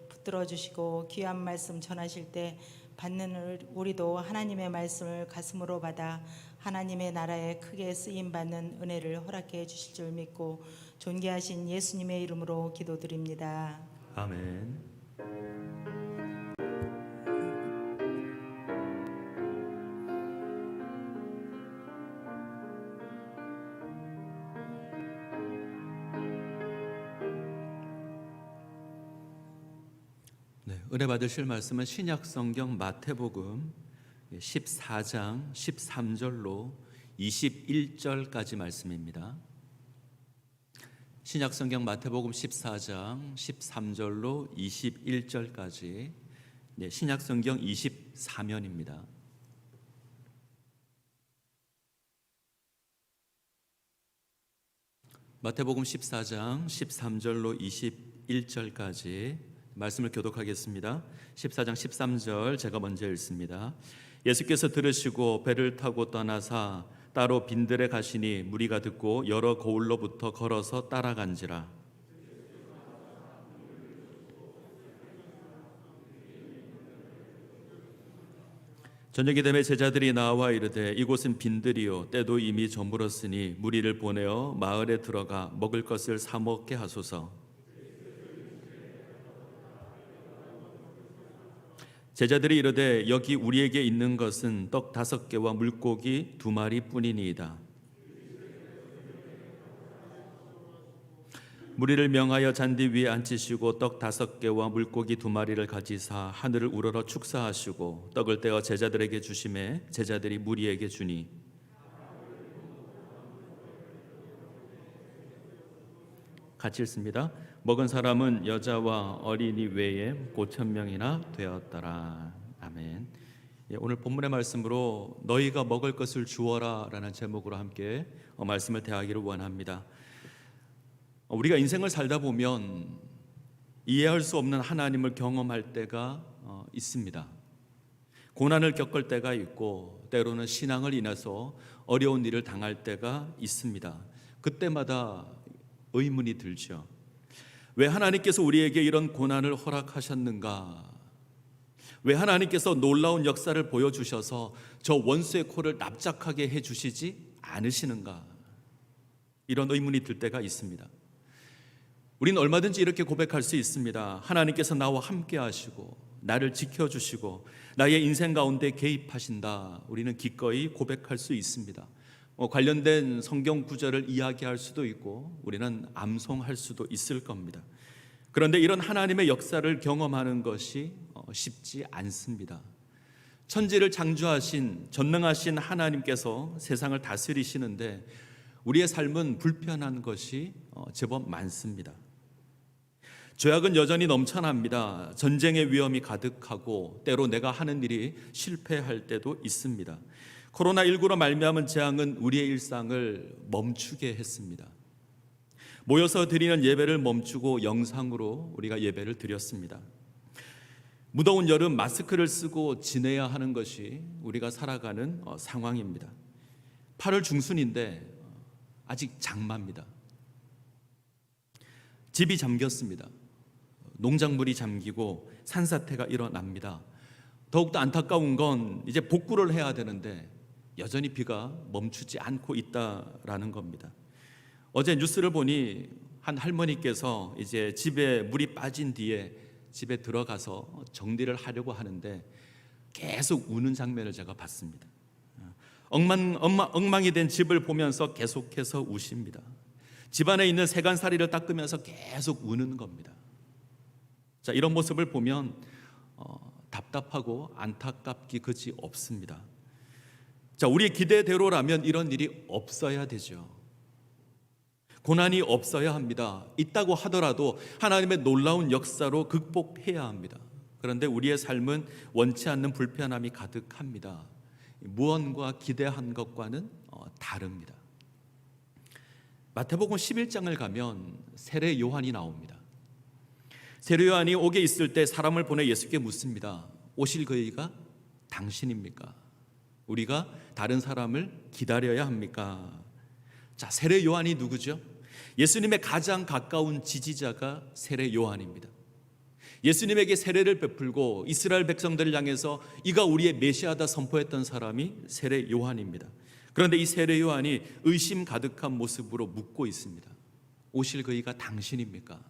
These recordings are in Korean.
붙들어 주시고 귀한 말씀 전하실 때 받는 우리도 하나님의 말씀을 가슴으로 받아 하나님의 나라에 크게 쓰임 받는 은혜를 허락해 주실 줄 믿고 존귀하신 예수님의 이름으로 기도드립니다. 아멘. 은혜 받으실 말씀은 신약성경 마태복음 14장 13절로 21절까지 말씀입니다. 신약성경 마태복음 14장 13절로 21절까지 신약성경 24면입니다. 마태복음 14장 13절로 21절까지 말씀을 교독하겠습니다. 14장 13절 제가 먼저 읽습니다. 예수께서 들으시고 배를 타고 떠나사 따로 빈들에 가시니 무리가 듣고 여러 거울로부터 걸어서 따라간지라. 저녁이 되매 제자들이 나와 이르되 이곳은 빈들이요 때도 이미 저물었으니 무리를 보내어 마을에 들어가 먹을 것을 사 먹게 하소서. 제자들이 이르되 여기 우리에게 있는 것은 떡 5개와 물고기 2마리 뿐이니이다. 무리를 명하여 잔디 위에 앉히시고 떡 5개와 물고기 2마리를 가지사 하늘을 우러러 축사하시고 떡을 떼어 제자들에게 주시매 제자들이 무리에게 주니 같이 읽습니다. 먹은 사람은 여자와 어린이 외에 5,000명이나 되었더라. 아멘. 오늘 본문의 말씀으로 너희가 먹을 것을 주어라 라는 제목으로 함께 말씀을 대하기를 원합니다. 우리가 인생을 살다 보면 이해할 수 없는 하나님을 경험할 때가 있습니다. 고난을 겪을 때가 있고 때로는 신앙을 인해서 어려운 일을 당할 때가 있습니다. 그때마다 의문이 들죠. 왜 하나님께서 우리에게 이런 고난을 허락하셨는가? 왜 하나님께서 놀라운 역사를 보여주셔서 저 원수의 코를 납작하게 해주시지 않으시는가? 이런 의문이 들 때가 있습니다. 우리는 얼마든지 이렇게 고백할 수 있습니다. 하나님께서 나와 함께 하시고 나를 지켜주시고 나의 인생 가운데 개입하신다. 우리는 기꺼이 고백할 수 있습니다. 관련된 성경 구절을 이야기할 수도 있고 우리는 암송할 수도 있을 겁니다. 그런데 이런 하나님의 역사를 경험하는 것이 쉽지 않습니다. 천지를 창조하신 전능하신 하나님께서 세상을 다스리시는데 우리의 삶은 불편한 것이 제법 많습니다. 죄악은 여전히 넘쳐납니다. 전쟁의 위험이 가득하고 때로 내가 하는 일이 실패할 때도 있습니다. 코로나19로 말미암은 재앙은 우리의 일상을 멈추게 했습니다. 모여서 드리는 예배를 멈추고 영상으로 우리가 예배를 드렸습니다. 무더운 여름 마스크를 쓰고 지내야 하는 것이 우리가 살아가는 상황입니다. 8월 중순인데 아직 장마입니다. 집이 잠겼습니다. 농작물이 잠기고 산사태가 일어납니다. 더욱더 안타까운 건 이제 복구를 해야 되는데 여전히 비가 멈추지 않고 있다라는 겁니다. 어제 뉴스를 보니 한 할머니께서 이제 집에 물이 빠진 뒤에 집에 들어가서 정리를 하려고 하는데 계속 우는 장면을 제가 봤습니다. 엉망이 된 집을 보면서 계속해서 우십니다. 집안에 있는 세간살이를 닦으면서 계속 우는 겁니다. 자, 이런 모습을 보면 답답하고 안타깝기 그지 없습니다. 자, 우리의 기대대로라면 이런 일이 없어야 되죠. 고난이 없어야 합니다. 있다고 하더라도 하나님의 놀라운 역사로 극복해야 합니다. 그런데 우리의 삶은 원치 않는 불편함이 가득합니다. 무언가 기대한 것과는 다릅니다. 마태복음 11장을 가면 세례 요한이 나옵니다. 세례 요한이 옥에 있을 때 사람을 보내 예수께 묻습니다. 오실 그이가 당신입니까? 우리가 다른 사람을 기다려야 합니까? 자, 세례 요한이 누구죠? 예수님의 가장 가까운 지지자가 세례 요한입니다. 예수님에게 세례를 베풀고 이스라엘 백성들을 향해서 이가 우리의 메시아다 선포했던 사람이 세례 요한입니다. 그런데 이 세례 요한이 의심 가득한 모습으로 묻고 있습니다. 오실 그이가 당신입니까?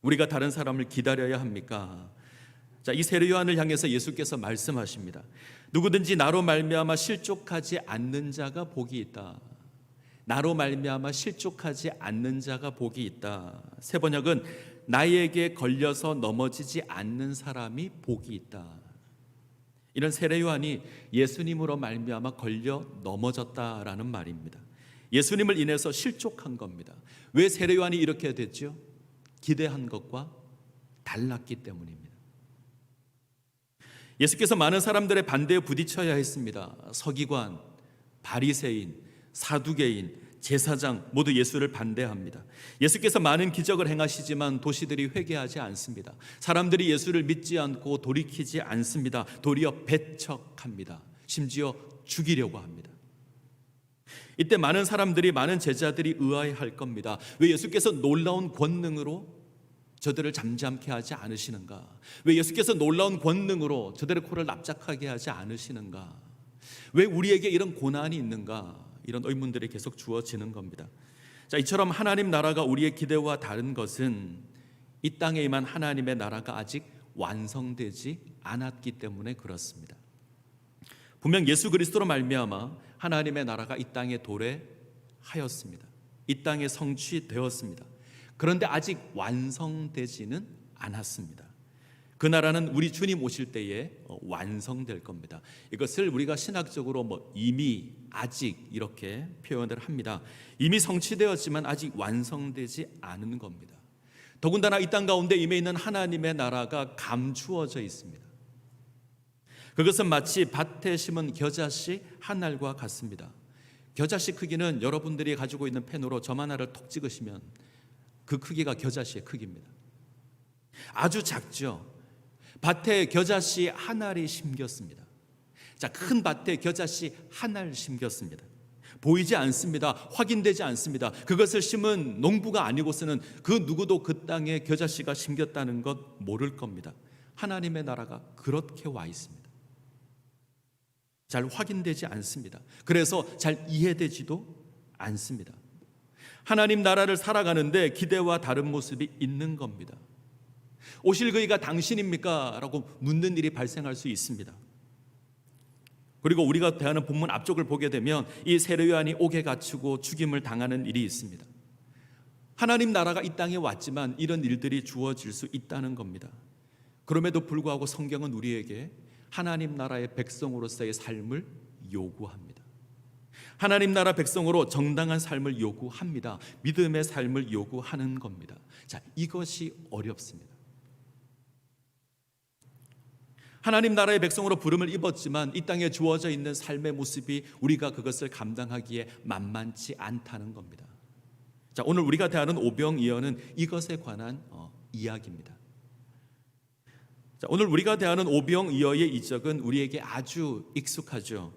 우리가 다른 사람을 기다려야 합니까? 자, 이 세례 요한을 향해서 예수께서 말씀하십니다. 누구든지 나로 말미암아 실족하지 않는 자가 복이 있다. 나로 말미암아 실족하지 않는 자가 복이 있다. 새 번역은 나에게 걸려서 넘어지지 않는 사람이 복이 있다. 이런 세례 요한이 예수님으로 말미암아 걸려 넘어졌다라는 말입니다. 예수님을 인해서 실족한 겁니다. 왜 세례 요한이 이렇게 됐죠? 기대한 것과 달랐기 때문입니다. 예수께서 많은 사람들의 반대에 부딪혀야 했습니다. 서기관, 바리새인, 사두개인, 제사장 모두 예수를 반대합니다. 예수께서 많은 기적을 행하시지만 도시들이 회개하지 않습니다. 사람들이 예수를 믿지 않고 돌이키지 않습니다. 도리어 배척합니다. 심지어 죽이려고 합니다. 이때 많은 사람들이, 많은 제자들이 의아해할 겁니다. 왜 예수께서 놀라운 권능으로 저들을 잠잠케 하지 않으시는가? 왜 예수께서 놀라운 권능으로 저들의 코를 납작하게 하지 않으시는가? 왜 우리에게 이런 고난이 있는가? 이런 의문들이 계속 주어지는 겁니다. 자, 이처럼 하나님 나라가 우리의 기대와 다른 것은 이 땅에 임한 하나님의 나라가 아직 완성되지 않았기 때문에 그렇습니다. 분명 예수 그리스도로 말미암아 하나님의 나라가 이 땅에 도래하였습니다. 이 땅에 성취되었습니다. 그런데 아직 완성되지는 않았습니다. 그 나라는 우리 주님 오실 때에 완성될 겁니다. 이것을 우리가 신학적으로 이미, 아직 이렇게 표현을 합니다. 이미 성취되었지만 아직 완성되지 않은 겁니다. 더군다나 이 땅 가운데 임해 있는 하나님의 나라가 감추어져 있습니다. 그것은 마치 밭에 심은 겨자씨 한 알과 같습니다. 겨자씨 크기는 여러분들이 가지고 있는 펜으로 점 하나를 톡 찍으시면 그 크기가 겨자씨의 크기입니다. 아주 작죠. 밭에 겨자씨 한 알이 심겼습니다. 자, 큰 밭에 겨자씨 한 알 심겼습니다. 보이지 않습니다. 확인되지 않습니다. 그것을 심은 농부가 아니고서는 그 누구도 그 땅에 겨자씨가 심겼다는 것 모를 겁니다. 하나님의 나라가 그렇게 와 있습니다. 잘 확인되지 않습니다. 그래서 잘 이해되지도 않습니다. 하나님 나라를 살아가는데 기대와 다른 모습이 있는 겁니다. 오실 그이가 당신입니까? 라고 묻는 일이 발생할 수 있습니다. 그리고 우리가 대하는 본문 앞쪽을 보게 되면 이 세례 요한이 옥에 갇히고 죽임을 당하는 일이 있습니다. 하나님 나라가 이 땅에 왔지만 이런 일들이 주어질 수 있다는 겁니다. 그럼에도 불구하고 성경은 우리에게 하나님 나라의 백성으로서의 삶을 요구합니다. 하나님 나라 백성으로 정당한 삶을 요구합니다. 믿음의 삶을 요구하는 겁니다. 자, 이것이 어렵습니다. 하나님 나라의 백성으로 부름을 입었지만 이 땅에 주어져 있는 삶의 모습이 우리가 그것을 감당하기에 만만치 않다는 겁니다. 자, 오늘 우리가 대하는 오병이어는 이것에 관한 이야기입니다. 자, 오늘 우리가 대하는 오병이어의 이적은 우리에게 아주 익숙하죠.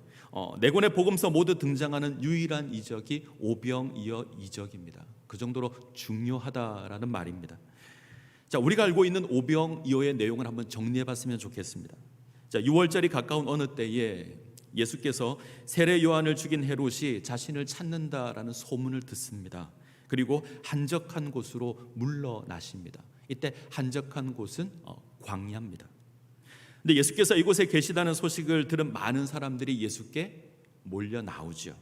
네 권의 복음서 모두 등장하는 유일한 이적이 오병이어 이적입니다. 그 정도로 중요하다라는 말입니다. 자, 우리가 알고 있는 오병이어의 내용을 한번 정리해 봤으면 좋겠습니다. 자, 6월절이 가까운 어느 때에 예수께서 세례 요한을 죽인 헤롯이 자신을 찾는다라는 소문을 듣습니다. 그리고 한적한 곳으로 물러나십니다. 이때 한적한 곳은 광야입니다. 근데 예수께서 이곳에 계시다는 소식을 들은 많은 사람들이 예수께 몰려 나오죠.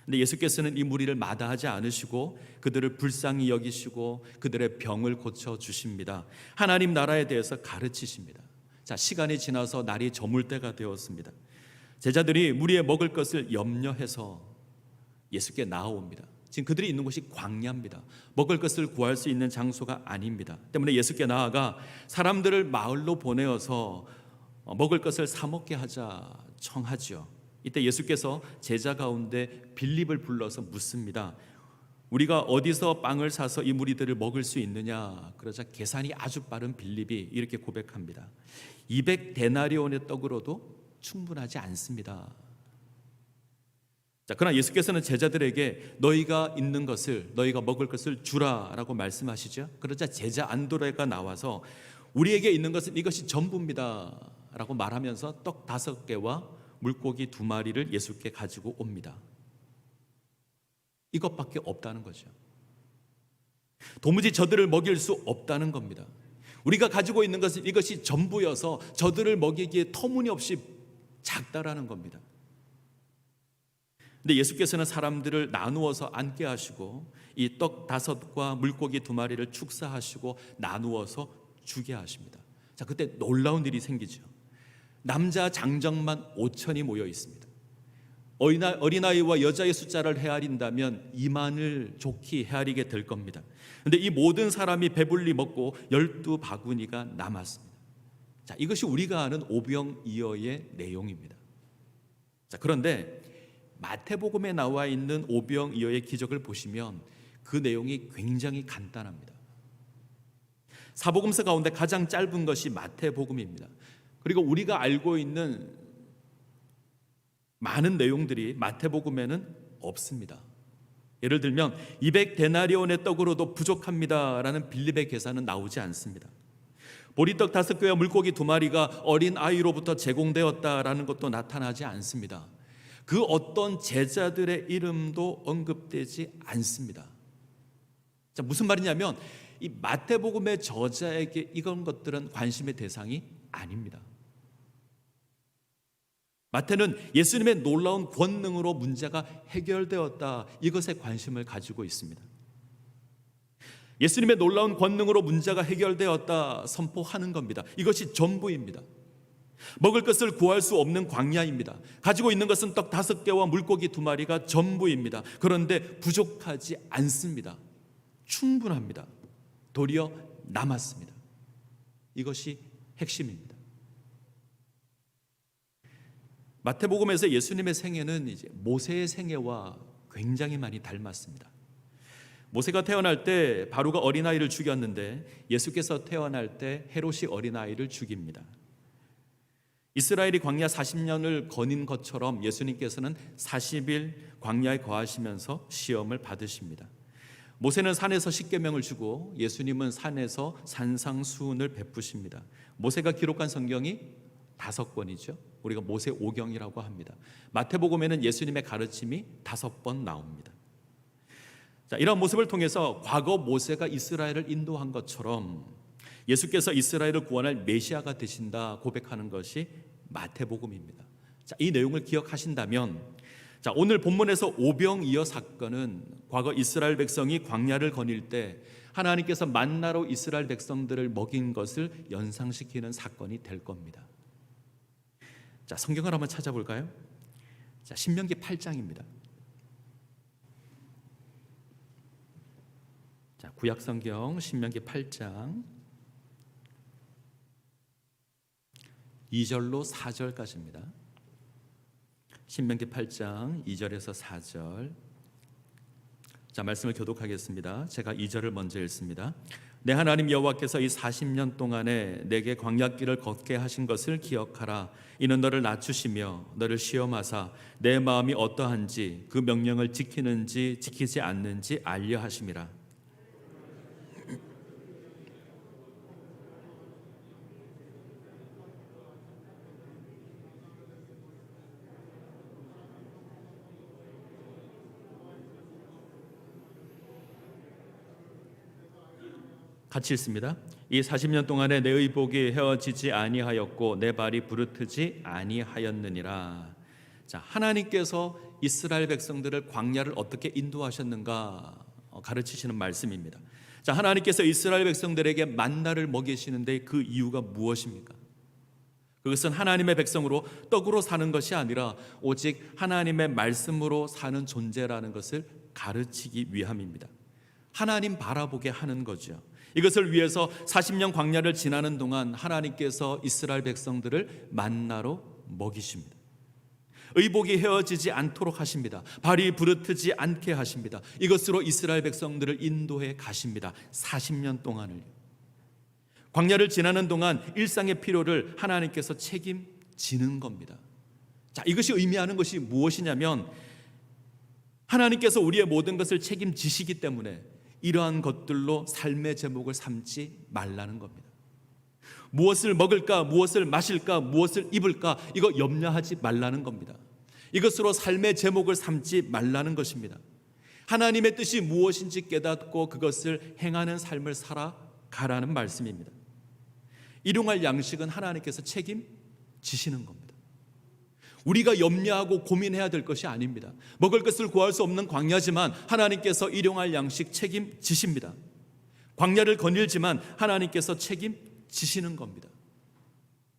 근데 예수께서는 이 무리를 마다하지 않으시고 그들을 불쌍히 여기시고 그들의 병을 고쳐 주십니다. 하나님 나라에 대해서 가르치십니다. 자, 시간이 지나서 날이 저물 때가 되었습니다. 제자들이 무리에 먹을 것을 염려해서 예수께 나아옵니다. 지금 그들이 있는 곳이 광야입니다. 먹을 것을 구할 수 있는 장소가 아닙니다. 때문에 예수께 나아가 사람들을 마을로 보내어서 먹을 것을 사 먹게 하자 청하죠. 이때 예수께서 제자 가운데 빌립을 불러서 묻습니다. 우리가 어디서 빵을 사서 이 무리들을 먹을 수 있느냐? 그러자 계산이 아주 빠른 빌립이 이렇게 고백합니다. 200데나리온의 떡으로도 충분하지 않습니다. 자, 그러나 예수께서는 제자들에게 너희가 있는 것을, 너희가 먹을 것을 주라라고 말씀하시죠. 그러자 제자 안드레가 나와서 우리에게 있는 것은 이것이 전부입니다 라고 말하면서 떡 5개와 물고기 2마리를 예수께 가지고 옵니다. 이것밖에 없다는 거죠. 도무지 저들을 먹일 수 없다는 겁니다. 우리가 가지고 있는 것은 이것이 전부여서 저들을 먹이기에 터무니없이 작다라는 겁니다. 근데 예수께서는 사람들을 나누어서 앉게 하시고 이 떡 5과 물고기 2마리를 축사하시고 나누어서 주게 하십니다. 자, 그때 놀라운 일이 생기죠. 남자 장정만 5천이 모여 있습니다. 어린아이와 여자의 숫자를 헤아린다면 2만을 좋게 헤아리게 될 겁니다. 그런데 이 모든 사람이 배불리 먹고 12바구니가 남았습니다. 자, 이것이 우리가 아는 오병이어의 내용입니다. 자, 그런데 마태복음에 나와 있는 오병이어의 기적을 보시면 그 내용이 굉장히 간단합니다. 사복음서 가운데 가장 짧은 것이 마태복음입니다. 그리고 우리가 알고 있는 많은 내용들이 마태복음에는 없습니다. 예를 들면 200데나리온의 떡으로도 부족합니다라는 빌립의 계산은 나오지 않습니다. 보리떡 5개와 물고기 2마리가 어린 아이로부터 제공되었다라는 것도 나타나지 않습니다. 그 어떤 제자들의 이름도 언급되지 않습니다. 자, 무슨 말이냐면 이 마태복음의 저자에게 이런 것들은 관심의 대상이 아닙니다. 마태는 예수님의 놀라운 권능으로 문제가 해결되었다, 이것에 관심을 가지고 있습니다. 예수님의 놀라운 권능으로 문제가 해결되었다 선포하는 겁니다. 이것이 전부입니다. 먹을 것을 구할 수 없는 광야입니다. 가지고 있는 것은 떡 5개와 물고기 2마리가 전부입니다. 그런데 부족하지 않습니다. 충분합니다. 도리어 남았습니다. 이것이 핵심입니다. 마태복음에서 예수님의 생애는 이제 모세의 생애와 굉장히 많이 닮았습니다. 모세가 태어날 때 바로가 어린아이를 죽였는데 예수께서 태어날 때 헤롯이 어린아이를 죽입니다. 이스라엘이 광야 40년을 거닌 것처럼 예수님께서는 40일 광야에 거하시면서 시험을 받으십니다. 모세는 산에서 십계명을 주고 예수님은 산에서 산상수훈을 베푸십니다. 모세가 기록한 성경이 5권이죠. 우리가 모세 오경이라고 합니다. 마태복음에는 예수님의 가르침이 5번 나옵니다. 자, 이런 모습을 통해서 과거 모세가 이스라엘을 인도한 것처럼 예수께서 이스라엘을 구원할 메시아가 되신다 고백하는 것이 마태복음입니다. 자, 이 내용을 기억하신다면, 자, 오늘 본문에서 오병이어 사건은 과거 이스라엘 백성이 광야를 거닐 때 하나님께서 만나로 이스라엘 백성들을 먹인 것을 연상시키는 사건이 될 겁니다. 자, 성경을 한번 찾아볼까요? 자, 신명기 8장입니다. 자, 구약 성경 신명기 8장 2절로 4절까지입니다. 신명기 8장 2절에서 4절. 자, 말씀을 교독하겠습니다. 제가 2절을 먼저 읽습니다. 내 하나님 여호와께서 이 40년 동안에 내게 광야길을 걷게 하신 것을 기억하라. 이는 너를 낮추시며 너를 시험하사 내 마음이 어떠한지 그 명령을 지키는지 지키지 않는지 알려 하심이라. 같이 읽습니다. 이 40년 동안에 내 의복이 헤어지지 아니하였고 내 발이 부르트지 아니하였느니라. 자, 하나님께서 이스라엘 백성들을 광야를 어떻게 인도하셨는가 가르치시는 말씀입니다. 자, 하나님께서 이스라엘 백성들에게 만나를 먹이시는데 그 이유가 무엇입니까? 그것은 하나님의 백성으로 떡으로 사는 것이 아니라 오직 하나님의 말씀으로 사는 존재라는 것을 가르치기 위함입니다. 하나님 바라보게 하는 거죠. 이것을 위해서 40년 광야를 지나는 동안 하나님께서 이스라엘 백성들을 만나로 먹이십니다. 의복이 헤어지지 않도록 하십니다. 발이 부르트지 않게 하십니다. 이것으로 이스라엘 백성들을 인도해 가십니다. 40년 동안을. 광야를 지나는 동안 일상의 필요를 하나님께서 책임지는 겁니다. 자, 이것이 의미하는 것이 무엇이냐면 하나님께서 우리의 모든 것을 책임지시기 때문에 이러한 것들로 삶의 제목을 삼지 말라는 겁니다. 무엇을 먹을까, 무엇을 마실까, 무엇을 입을까, 이거 염려하지 말라는 겁니다. 이것으로 삶의 제목을 삼지 말라는 것입니다. 하나님의 뜻이 무엇인지 깨닫고 그것을 행하는 삶을 살아가라는 말씀입니다. 일용할 양식은 하나님께서 책임지시는 겁니다. 우리가 염려하고 고민해야 될 것이 아닙니다. 먹을 것을 구할 수 없는 광야지만 하나님께서 일용할 양식 책임지십니다. 광야를 거닐지만 하나님께서 책임지시는 겁니다.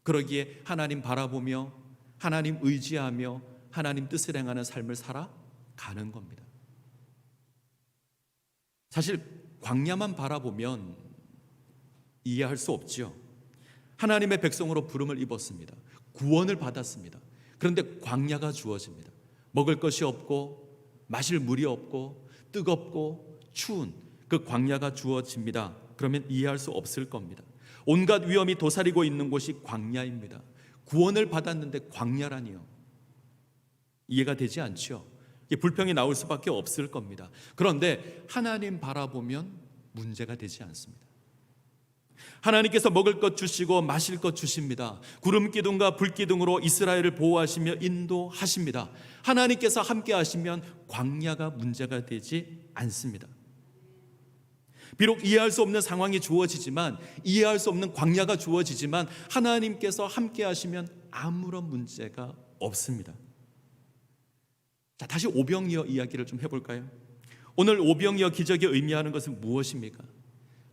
그러기에 하나님 바라보며 하나님 의지하며 하나님 뜻을 행하는 삶을 살아가는 겁니다. 사실 광야만 바라보면 이해할 수 없죠. 하나님의 백성으로 부름을 입었습니다. 구원을 받았습니다. 그런데 광야가 주어집니다. 먹을 것이 없고 마실 물이 없고 뜨겁고 추운 그 광야가 주어집니다. 그러면 이해할 수 없을 겁니다. 온갖 위험이 도사리고 있는 곳이 광야입니다. 구원을 받았는데 광야라니요. 이해가 되지 않죠. 불평이 나올 수밖에 없을 겁니다. 그런데 하나님 바라보면 문제가 되지 않습니다. 하나님께서 먹을 것 주시고 마실 것 주십니다. 구름 기둥과 불 기둥으로 이스라엘을 보호하시며 인도하십니다. 하나님께서 함께 하시면 광야가 문제가 되지 않습니다. 비록 이해할 수 없는 상황이 주어지지만, 이해할 수 없는 광야가 주어지지만 하나님께서 함께 하시면 아무런 문제가 없습니다. 자, 다시 오병이어 이야기를 좀 해볼까요? 오늘 오병이어 기적이 의미하는 것은 무엇입니까?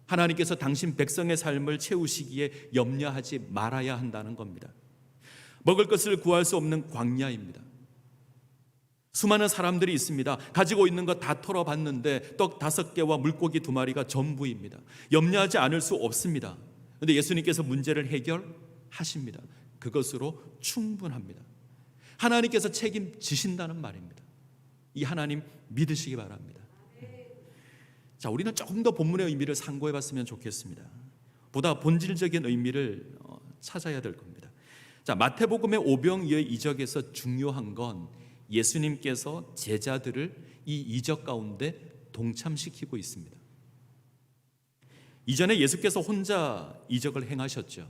하나님께서 당신 백성의 삶을 채우시기에 염려하지 말아야 한다는 겁니다. 먹을 것을 구할 수 없는 광야입니다. 수많은 사람들이 있습니다. 가지고 있는 것 다 털어봤는데 떡 5개와 물고기 2마리가 전부입니다. 염려하지 않을 수 없습니다. 그런데 예수님께서 문제를 해결하십니다. 그것으로 충분합니다. 하나님께서 책임지신다는 말입니다. 이 하나님 믿으시기 바랍니다. 자, 우리는 조금 더 본문의 의미를 상고해 봤으면 좋겠습니다. 보다 본질적인 의미를 찾아야 될 겁니다. 자, 마태복음의 오병이어의 이적에서 중요한 건 예수님께서 제자들을 이 이적 가운데 동참시키고 있습니다. 이전에 예수께서 혼자 이적을 행하셨죠.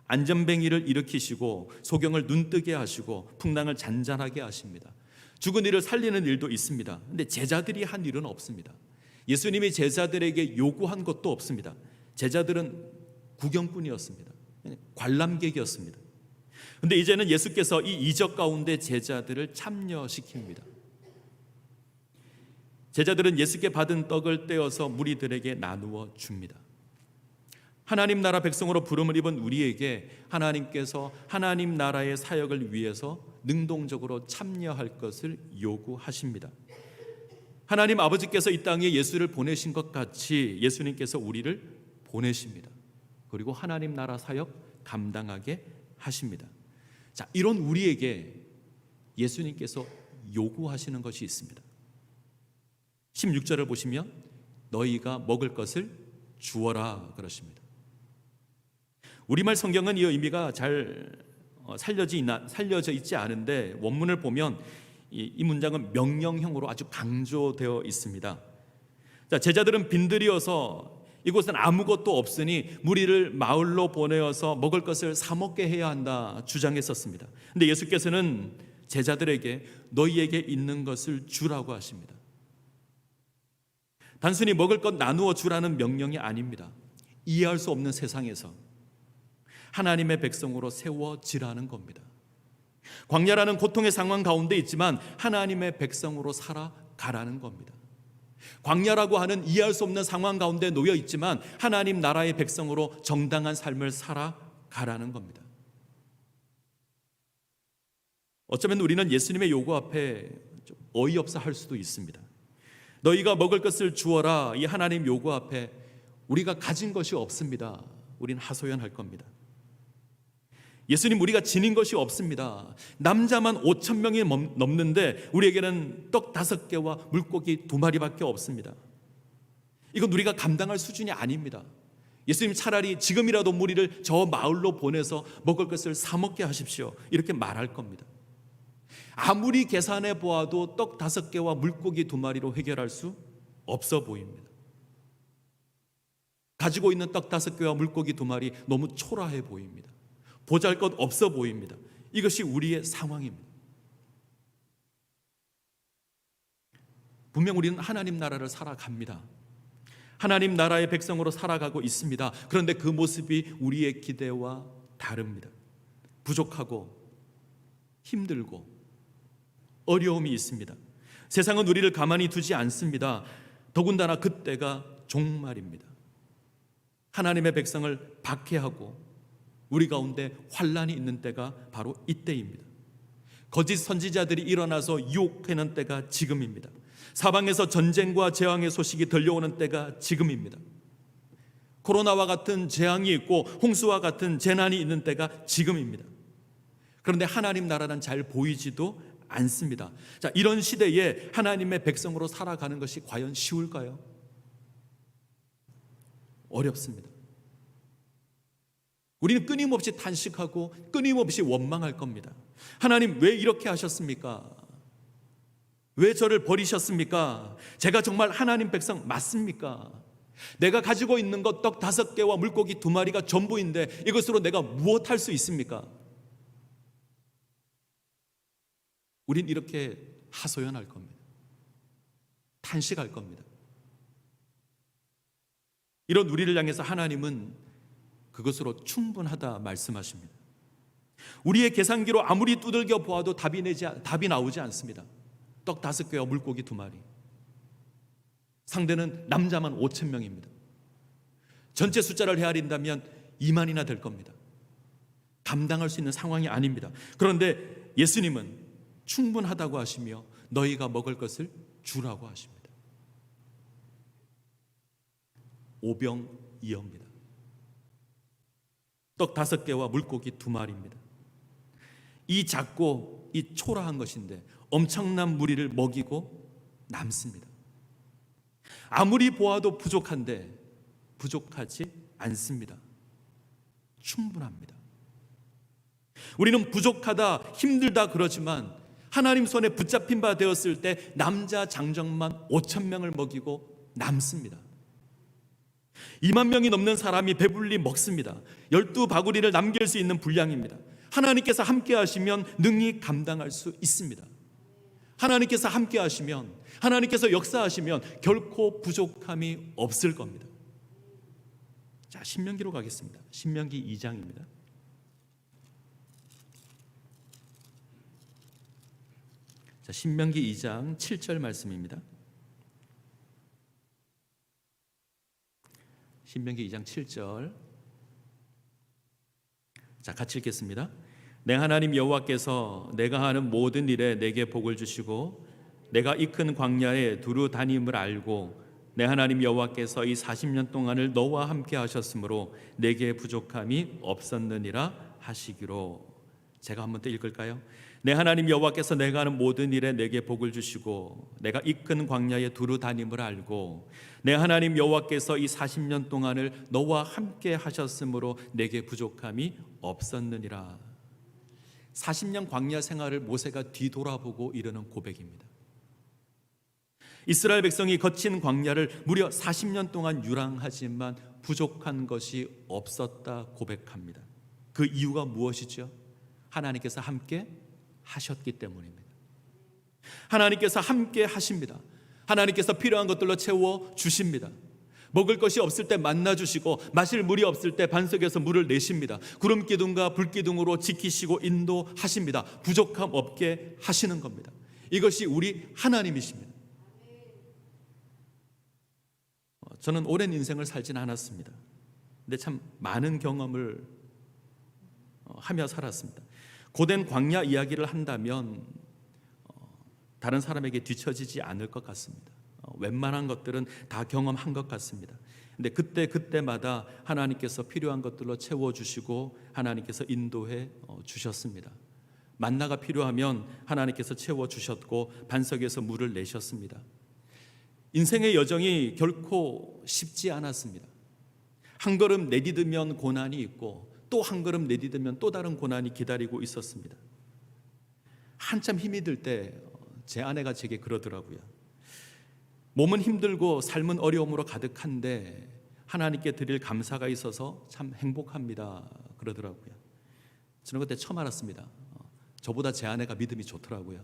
안전뱅이를 일으키시고 소경을 눈뜨게 하시고 풍랑을 잔잔하게 하십니다. 죽은 이를 살리는 일도 있습니다. 그런데 제자들이 한 일은 없습니다. 예수님이 제자들에게 요구한 것도 없습니다. 제자들은 구경꾼이었습니다. 관람객이었습니다. 그런데 이제는 예수께서 이 이적 가운데 제자들을 참여시킵니다. 제자들은 예수께 받은 떡을 떼어서 무리들에게 나누어 줍니다. 하나님 나라 백성으로 부름을 입은 우리에게 하나님께서 하나님 나라의 사역을 위해서 능동적으로 참여할 것을 요구하십니다. 하나님 아버지께서 이 땅에 예수를 보내신 것 같이 예수님께서 우리를 보내십니다. 그리고 하나님 나라 사역 감당하게 하십니다. 자, 이런 우리에게 예수님께서 요구하시는 것이 있습니다. 16절을 보시면 너희가 먹을 것을 주어라 그러십니다. 우리말 성경은 이 의미가 잘 살려져 있지 않은데 원문을 보면 이 문장은 명령형으로 아주 강조되어 있습니다. 자, 제자들은 빈들이어서 이곳은 아무것도 없으니 무리를 마을로 보내어서 먹을 것을 사 먹게 해야 한다 주장했었습니다. 그런데 예수께서는 제자들에게 너희에게 있는 것을 주라고 하십니다. 단순히 먹을 것 나누어 주라는 명령이 아닙니다. 이해할 수 없는 세상에서 하나님의 백성으로 세워지라는 겁니다. 광야라는 고통의 상황 가운데 있지만 하나님의 백성으로 살아가라는 겁니다. 광야라고 하는 이해할 수 없는 상황 가운데 놓여 있지만 하나님 나라의 백성으로 정당한 삶을 살아가라는 겁니다. 어쩌면 우리는 예수님의 요구 앞에 좀 어이없어 할 수도 있습니다. 너희가 먹을 것을 주어라 이 하나님 요구 앞에 우리가 가진 것이 없습니다. 우린 하소연할 겁니다. 예수님, 우리가 지닌 것이 없습니다. 남자만 5,000명이 넘는데 우리에게는 떡 5개와 물고기 2마리밖에 없습니다. 이건 우리가 감당할 수준이 아닙니다. 예수님, 차라리 지금이라도 무리를 저 마을로 보내서 먹을 것을 사 먹게 하십시오. 이렇게 말할 겁니다. 아무리 계산해 보아도 떡 5개와 물고기 2마리로 해결할 수 없어 보입니다. 가지고 있는 떡 5개와 물고기 2마리 너무 초라해 보입니다. 보잘것 없어 보입니다. 이것이 우리의 상황입니다. 분명 우리는 하나님 나라를 살아갑니다. 하나님 나라의 백성으로 살아가고 있습니다. 그런데 그 모습이 우리의 기대와 다릅니다. 부족하고 힘들고 어려움이 있습니다. 세상은 우리를 가만히 두지 않습니다. 더군다나 그때가 종말입니다. 하나님의 백성을 박해하고 우리 가운데 환란이 있는 때가 바로 이때입니다. 거짓 선지자들이 일어나서 유혹하는 때가 지금입니다. 사방에서 전쟁과 재앙의 소식이 들려오는 때가 지금입니다. 코로나와 같은 재앙이 있고 홍수와 같은 재난이 있는 때가 지금입니다. 그런데 하나님 나라는 잘 보이지도 않습니다. 자, 이런 시대에 하나님의 백성으로 살아가는 것이 과연 쉬울까요? 어렵습니다. 우리는 끊임없이 탄식하고 끊임없이 원망할 겁니다. 하나님 왜 이렇게 하셨습니까? 왜 저를 버리셨습니까? 제가 정말 하나님 백성 맞습니까? 내가 가지고 있는 것 떡 5개와 물고기 2마리가 전부인데 이것으로 내가 무엇 할 수 있습니까? 우린 이렇게 하소연할 겁니다. 탄식할 겁니다. 이런 우리를 향해서 하나님은 그것으로 충분하다 말씀하십니다. 우리의 계산기로 아무리 두들겨 보아도 답이 나오지 않습니다. 떡 5개와 물고기 2마리. 상대는 남자만 5,000명입니다. 전체 숫자를 헤아린다면 2만이나 될 겁니다. 감당할 수 있는 상황이 아닙니다. 그런데 예수님은 충분하다고 하시며 너희가 먹을 것을 주라고 하십니다. 오병이어입니다. 떡 5개와 물고기 2마리입니다. 이 작고 이 초라한 것인데 엄청난 무리를 먹이고 남습니다. 아무리 보아도 부족한데 부족하지 않습니다. 충분합니다. 우리는 부족하다, 힘들다 그러지만 하나님 손에 붙잡힌 바 되었을 때 남자 장정만 5,000명을 먹이고 남습니다. 2만 명이 넘는 사람이 배불리 먹습니다. 12바구리를 남길 수 있는 분량입니다. 하나님께서 함께 하시면 능히 감당할 수 있습니다. 하나님께서 함께 하시면, 하나님께서 역사하시면 결코 부족함이 없을 겁니다. 자, 신명기로 가겠습니다. 신명기 2장입니다. 자, 신명기 2장 7절 말씀입니다. 신명기 2장 7절. 자, 같이 읽겠습니다. 내 하나님 여호와께서 내가 하는 모든 일에 내게 복을 주시고 내가 이 큰 광야에 두루 다님을 알고 내 하나님 여호와께서 이 40년 동안을 너와 함께 하셨으므로 내게 부족함이 없었느니라 하시기로. 제가 한 번 더 읽을까요? 내 하나님 여호와께서 내가 하는 모든 일에 내게 복을 주시고 내가 이 큰 광야에 두루 다님을 알고 내 하나님 여호와께서 이 40년 동안을 너와 함께 하셨으므로 내게 부족함이 없었느니라. 40년 광야 생활을 모세가 뒤돌아보고 이르는 고백입니다. 이스라엘 백성이 거친 광야를 무려 40년 동안 유랑하지만 부족한 것이 없었다 고백합니다. 그 이유가 무엇이죠? 하나님께서 함께 하셨기 때문입니다. 하나님께서 함께 하십니다. 하나님께서 필요한 것들로 채워 주십니다. 먹을 것이 없을 때 만나 주시고 마실 물이 없을 때 반석에서 물을 내십니다. 구름 기둥과 불 기둥으로 지키시고 인도하십니다. 부족함 없게 하시는 겁니다. 이것이 우리 하나님이십니다. 저는 오랜 인생을 살지는 않았습니다. 근데 참 많은 경험을 하며 살았습니다. 고된 광야 이야기를 한다면 다른 사람에게 뒤처지지 않을 것 같습니다. 웬만한 것들은 다 경험한 것 같습니다. 근데 그때마다 하나님께서 필요한 것들로 채워주시고 하나님께서 인도해 주셨습니다. 만나가 필요하면 하나님께서 채워주셨고 반석에서 물을 내셨습니다. 인생의 여정이 결코 쉽지 않았습니다. 한 걸음 내디디면 고난이 있고 또 한 걸음 내디디면 또 다른 고난이 기다리고 있었습니다. 한참 힘이 들 때 제 아내가 제게 그러더라고요. 몸은 힘들고 삶은 어려움으로 가득한데 하나님께 드릴 감사가 있어서 참 행복합니다. 그러더라고요. 저는 그때 처음 알았습니다. 저보다 제 아내가 믿음이 좋더라고요.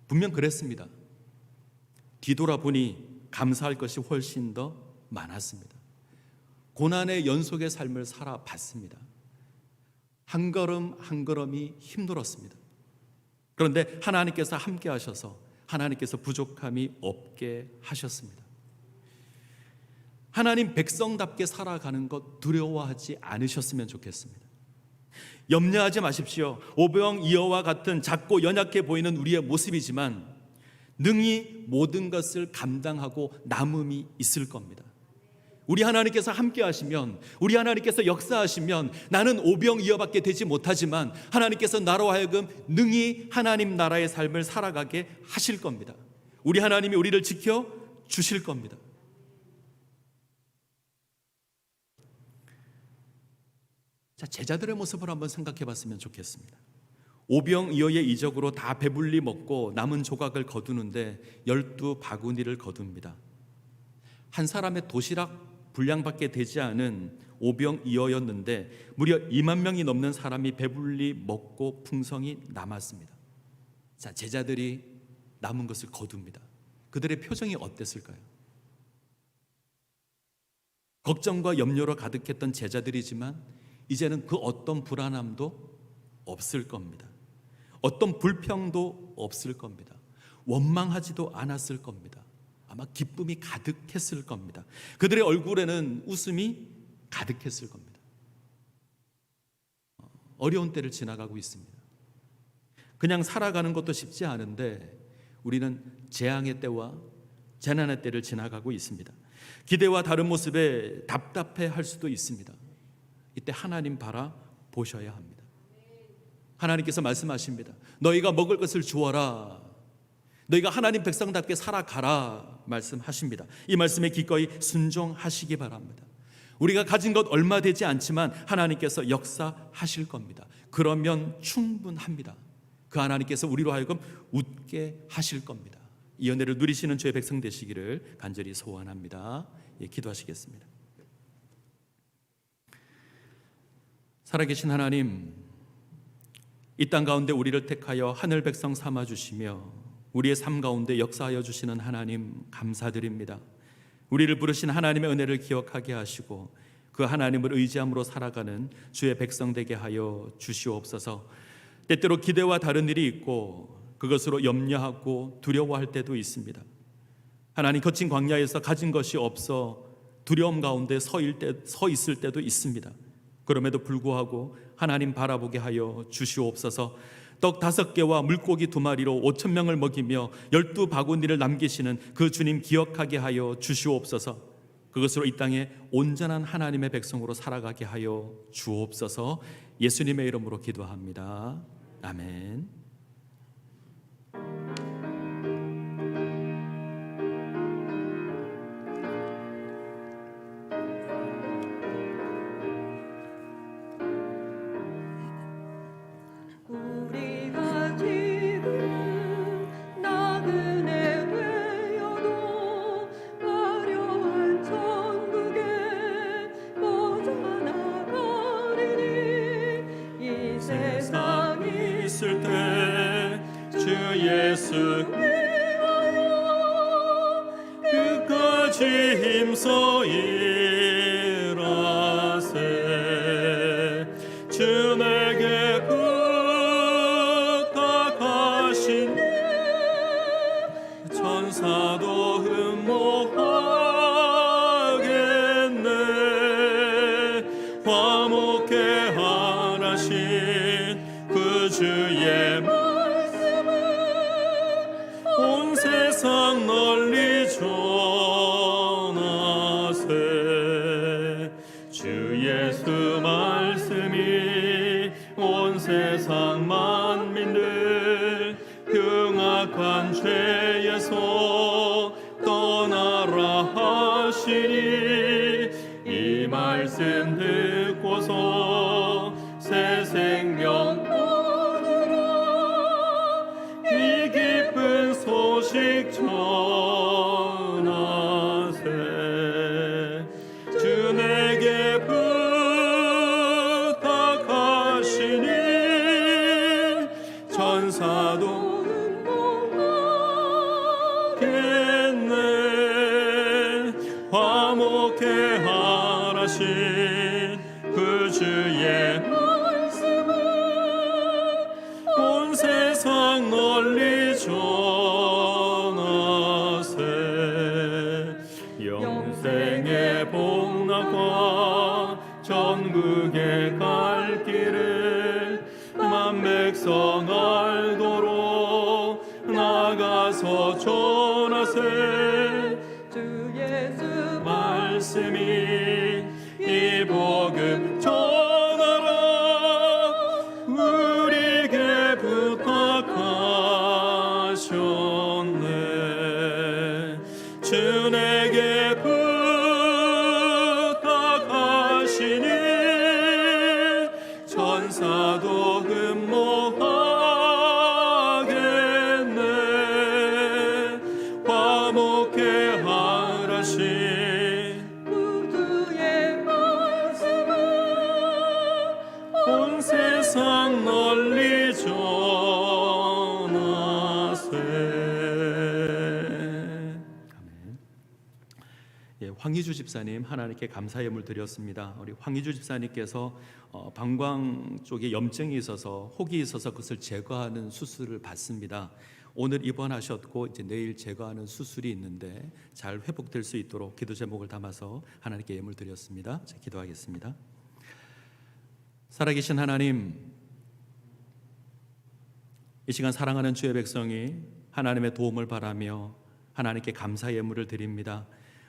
분명 그랬습니다. 뒤돌아보니 감사할 것이 훨씬 더 많았습니다. 고난의 연속의 삶을 살아봤습니다. 한 걸음 한 걸음이 힘들었습니다. 그런데 하나님께서 함께 하셔서 하나님께서 부족함이 없게 하셨습니다. 하나님 백성답게 살아가는 것 두려워하지 않으셨으면 좋겠습니다. 염려하지 마십시오. 오병이어와 같은 작고 연약해 보이는 우리의 모습이지만 능히 모든 것을 감당하고 남음이 있을 겁니다. 우리 하나님께서 함께 하시면, 우리 하나님께서 역사하시면 나는 오병이어밖에 되지 못하지만 하나님께서 나로 하여금 능히 하나님 나라의 삶을 살아가게 하실 겁니다. 우리 하나님이 우리를 지켜 주실 겁니다. 자, 제자들의 모습을 한번 생각해 봤으면 좋겠습니다. 오병이어의 이적으로 다 배불리 먹고 남은 조각을 거두는데 12바구니를 거둡니다. 한 사람의 도시락 분량밖에 되지 않은 오병이어였는데 무려 2만 명이 넘는 사람이 배불리 먹고 풍성이 남았습니다. 자, 제자들이 남은 것을 거둡니다. 그들의 표정이 어땠을까요? 걱정과 염려로 가득했던 제자들이지만 이제는 그 어떤 불안함도 없을 겁니다. 어떤 불평도 없을 겁니다. 원망하지도 않았을 겁니다. 아마 기쁨이 가득했을 겁니다. 그들의 얼굴에는 웃음이 가득했을 겁니다. 어려운 때를 지나가고 있습니다. 그냥 살아가는 것도 쉽지 않은데 우리는 재앙의 때와 재난의 때를 지나가고 있습니다. 기대와 다른 모습에 답답해할 수도 있습니다. 이때 하나님 바라보셔야 합니다. 하나님께서 말씀하십니다. 너희가 먹을 것을 주어라. 너희가 하나님 백성답게 살아가라 말씀하십니다. 이 말씀에 기꺼이 순종하시기 바랍니다. 우리가 가진 것 얼마 되지 않지만 하나님께서 역사하실 겁니다. 그러면 충분합니다. 그 하나님께서 우리로 하여금 웃게 하실 겁니다. 이 은혜를 누리시는 주의 백성 되시기를 간절히 소원합니다. 기도하시겠습니다. 살아계신 하나님, 이 땅 가운데 우리를 택하여 하늘 백성 삼아 주시며 우리의 삶 가운데 역사하여 주시는 하나님 감사드립니다. 우리를 부르신 하나님의 은혜를 기억하게 하시고 그 하나님을 의지함으로 살아가는 주의 백성 되게 하여 주시옵소서. 때때로 기대와 다른 일이 있고 그것으로 염려하고 두려워할 때도 있습니다. 하나님, 거친 광야에서 가진 것이 없어 두려움 가운데 서 있을 때도 있습니다. 그럼에도 불구하고 하나님 바라보게 하여 주시옵소서. 떡 5개와 물고기 2마리로 5,000명을 먹이며 12바구니를 남기시는 그 주님 기억하게 하여 주시옵소서. 그것으로 이 땅에 온전한 하나님의 백성으로 살아가게 하여 주옵소서. 예수님의 이름으로 기도합니다. 아멘. 세상이 있을 때 주 예수 위하여 끝까지 힘써 일하세. 주 내게 부탁하신 천사도 흠모하겠네. 화목해 하나신 그 주의 말씀을 온 세상 널리 전하세. 주 예수 말씀이 온 세상 만민들 흉악한 죄에서 떠나라 하시니 이 말씀 듣고서 새 생명 주에게 부탁하시니 천사도 화목해 하라신 그 주의 말씀을 온 세상 널리 전하세. 영생의 복락과 전국에 갈 길을 만 백성 알도록 나가서 전하세. 말씀이 이 복음 전하라 우리에게 부탁하셨네. 주 내게 부탁하시니 천사도 흠모하겠네. 화목해 하라시 세상 널리 전하세. 아멘. 예, 황희주 집사님 하나님께 감사 예물 드렸습니다. 우리 황희주 집사님께서 방광 쪽에 염증이 있어서 혹이 있어서 그것을 제거하는 수술을 받습니다. 오늘 입원하셨고 이제 내일 제거하는 수술이 있는데 잘 회복될 수 있도록 기도 제목을 담아서 하나님께 예물 드렸습니다. 자, 기도하겠습니다. 살아계신 하나님, 이 시간 사랑하는 주의 백성이 하나님의 도움을 바라며 하나님께 감사 예물을 드립니다.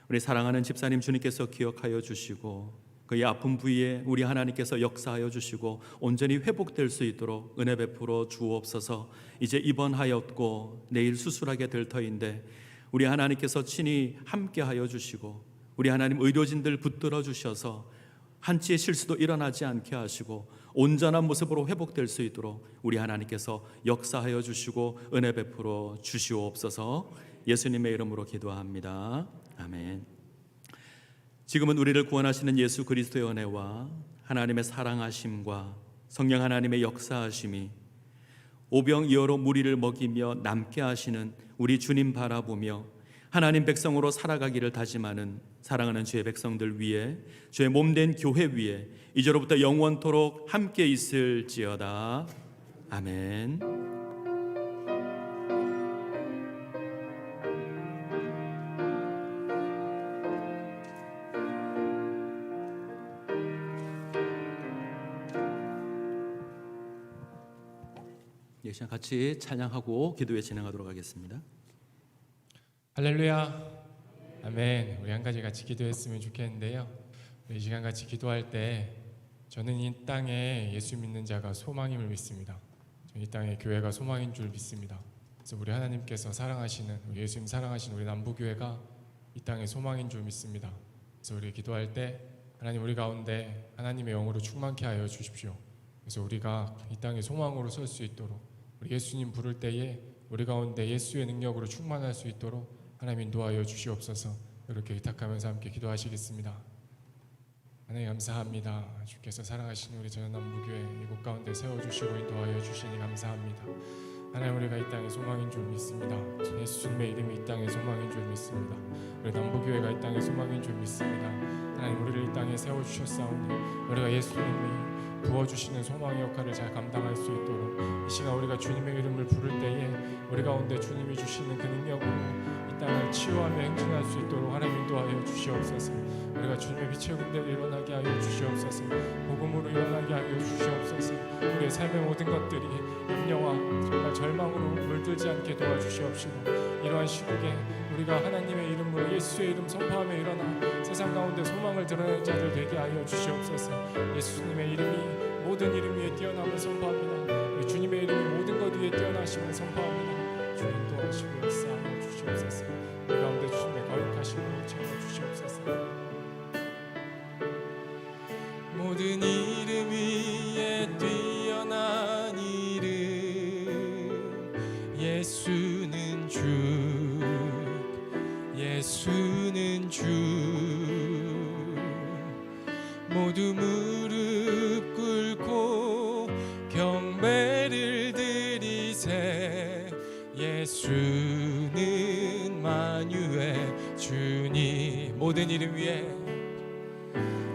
우리 사랑하는 집사님 주님께서 기억하여 주시고 그의 아픈 부위에 우리 하나님께서 역사하여 주시고 온전히 회복될 수 있도록 은혜 베풀어 주옵소서. 이제 입원하였고 내일 수술하게 될 터인데 우리 하나님께서 친히 함께하여 주시고 우리 하나님 의료진들 붙들어 주셔서 한치의 실수도 일어나지 않게 하시고 온전한 모습으로 회복될 수 있도록 우리 하나님께서 역사하여 주시고 은혜 베풀어 주시옵소서. 예수님의 이름으로 기도합니다. 아멘. 지금은 우리를 구원하시는 예수 그리스도의 은혜와 하나님의 사랑하심과 성령 하나님의 역사하심이 오병이어로 무리를 먹이며 남게 하시는 우리 주님 바라보며 하나님 백성으로 살아가기를 다짐하는 사랑하는 주의 백성들 위에 주의 몸된 교회 위에 이제로부터 영원토록 함께 있을지어다. 아멘. 이 시간 같이 찬양하고 기도에 진행하도록 하겠습니다. 할렐루야, 아멘. 우리 한 가지 같이 기도했으면 좋겠는데요. 이 시간 같이 기도할 때 저는 이 땅에 예수 믿는 자가 소망임을 믿습니다. 이 땅에 교회가 소망인 줄 믿습니다. 그래서 우리 하나님께서 사랑하시는 우리 예수님 사랑하시는 우리 남부교회가 이 땅에 소망인 줄 믿습니다. 그래서 우리 기도할 때 하나님 우리 가운데 하나님의 영으로 충만케 하여 주십시오. 그래서 우리가 이 땅에 소망으로 설 수 있도록 우리 예수님 부를 때에 우리 가운데 예수의 능력으로 충만할 수 있도록 하나님 인도하여 주시옵소서. 이렇게 의탁하면서 함께 기도하시겠습니다. 하나님 감사합니다. 주께서 사랑하시는 우리 전남부교회 이곳 가운데 세워주시고 인도하여 주시니 감사합니다. 하나님 우리가 이 땅의 소망인 줄 믿습니다. 예수님의 이름이 이 땅의 소망인 줄 믿습니다. 우리 남부교회가 이 땅의 소망인 줄 믿습니다. 하나님 우리를 이 땅에 세워주셨사오니 우리가 예수님이 부어주시는 소망의 역할을 잘 감당할 수 있도록 이 시간 우리가 주님의 이름을 부를 때에 우리 가운데 주님이 주시는 그 능력으로 이 땅을 치유하며 행진할 수 있도록 하나님 인도하여 주시옵소서. 우리가 주님의 빛의 군대를 일어나게 하여 주시옵소서. 복음으로 일어나게 하여 주시옵소서. 우리의 삶의 모든 것들이 염려와 정말 절망으로 물들지 않게 도와주시옵시고 이러한 시국에 우리가 하나님의 이름으로 예수의 이름 선포하며 일어나 세상 가운데 소망을 드러낸 자들 되게 하여 주시옵소서. 예수님의 이름이 모든 이름 위에 뛰어남을 선포합니다. 우리 주님의 이름이 모든 것 위에 뛰어나심을 선포합니다. 주님 인도하시고 역사하여 주시옵소서. 우리 가운데 주님의 거룩하심으로 채워 주시옵소서. 모든 이름 위에 뛰어난 이름 예수는 주 예수는 주 모두 무릎 꿇고 경배를 드리세. 예수는 만유의 주님. 모든 이름 위에,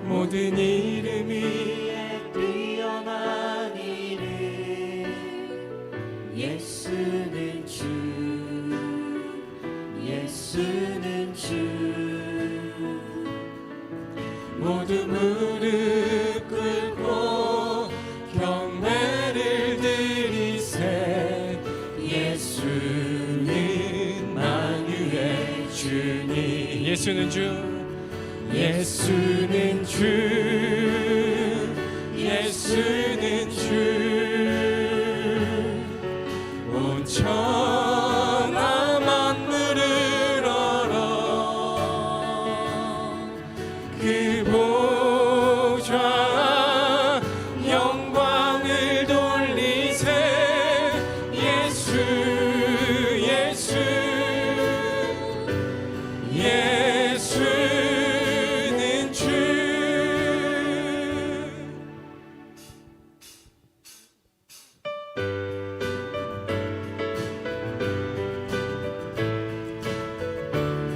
모든 이름 위에 뛰어난 이름 예수는 주 예수는 주 모두 무릎 꿇고 경배를 드리세. 예수는 만유의 주님. 예수는 주, 예수는 주, 예수는 주. 온 천하 만물을 얼어 그 보좌 영광을 돌리세. 예수 예수 예수는 주.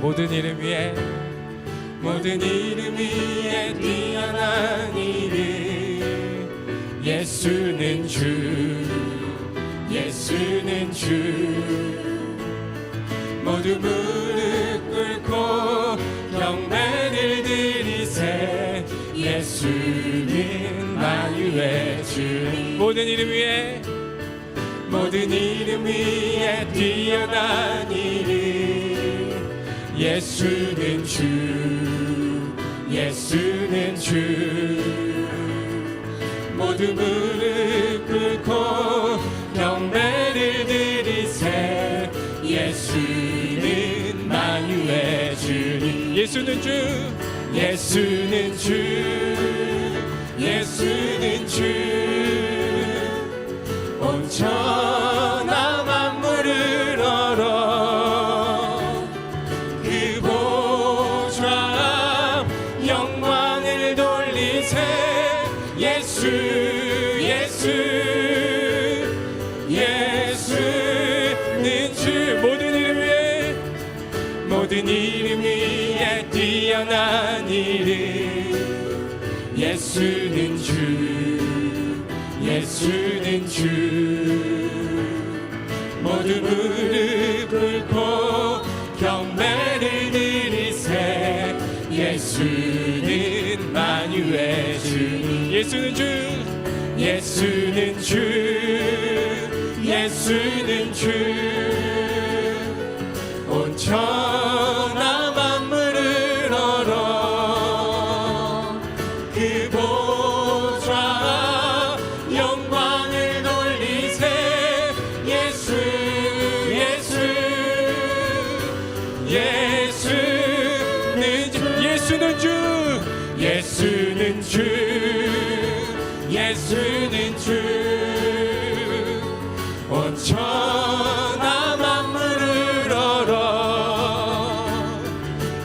모든 이름 위에, 모든 이름 위에 뛰어난 이름 예수는 주 예수는 주. 모두 무릎 꿇고 경배를 드리세. 예수는 만유의 주. 모든 이름 위에, 모든 이름 위에 뛰어난 이름 예수는 주 예수는 주. 모두 무릎 꿇고 경배를 드리세. 예수는 만유의 주님. 예수는 주 예수는 주 예수는 주. 온 천하 만물을 얼어 그 보좌 영광을 돌리세. 예수 예수 예수는 주. 모든 이름 위에, 모든 이름 위에 뛰어난 이름 예수는 주 예수는 주. 모두 무릎 꿇고 경배를 드리세. 예수는 만유의 주. 예수는 주 예수는 주 예수는 주. 온 천하 만물을 얼어 그 보좌 영광을 돌리세. 예수 예수 예수는 주 예수는 주 예수는 주 예수는 주. 온 천하 만물을 얼어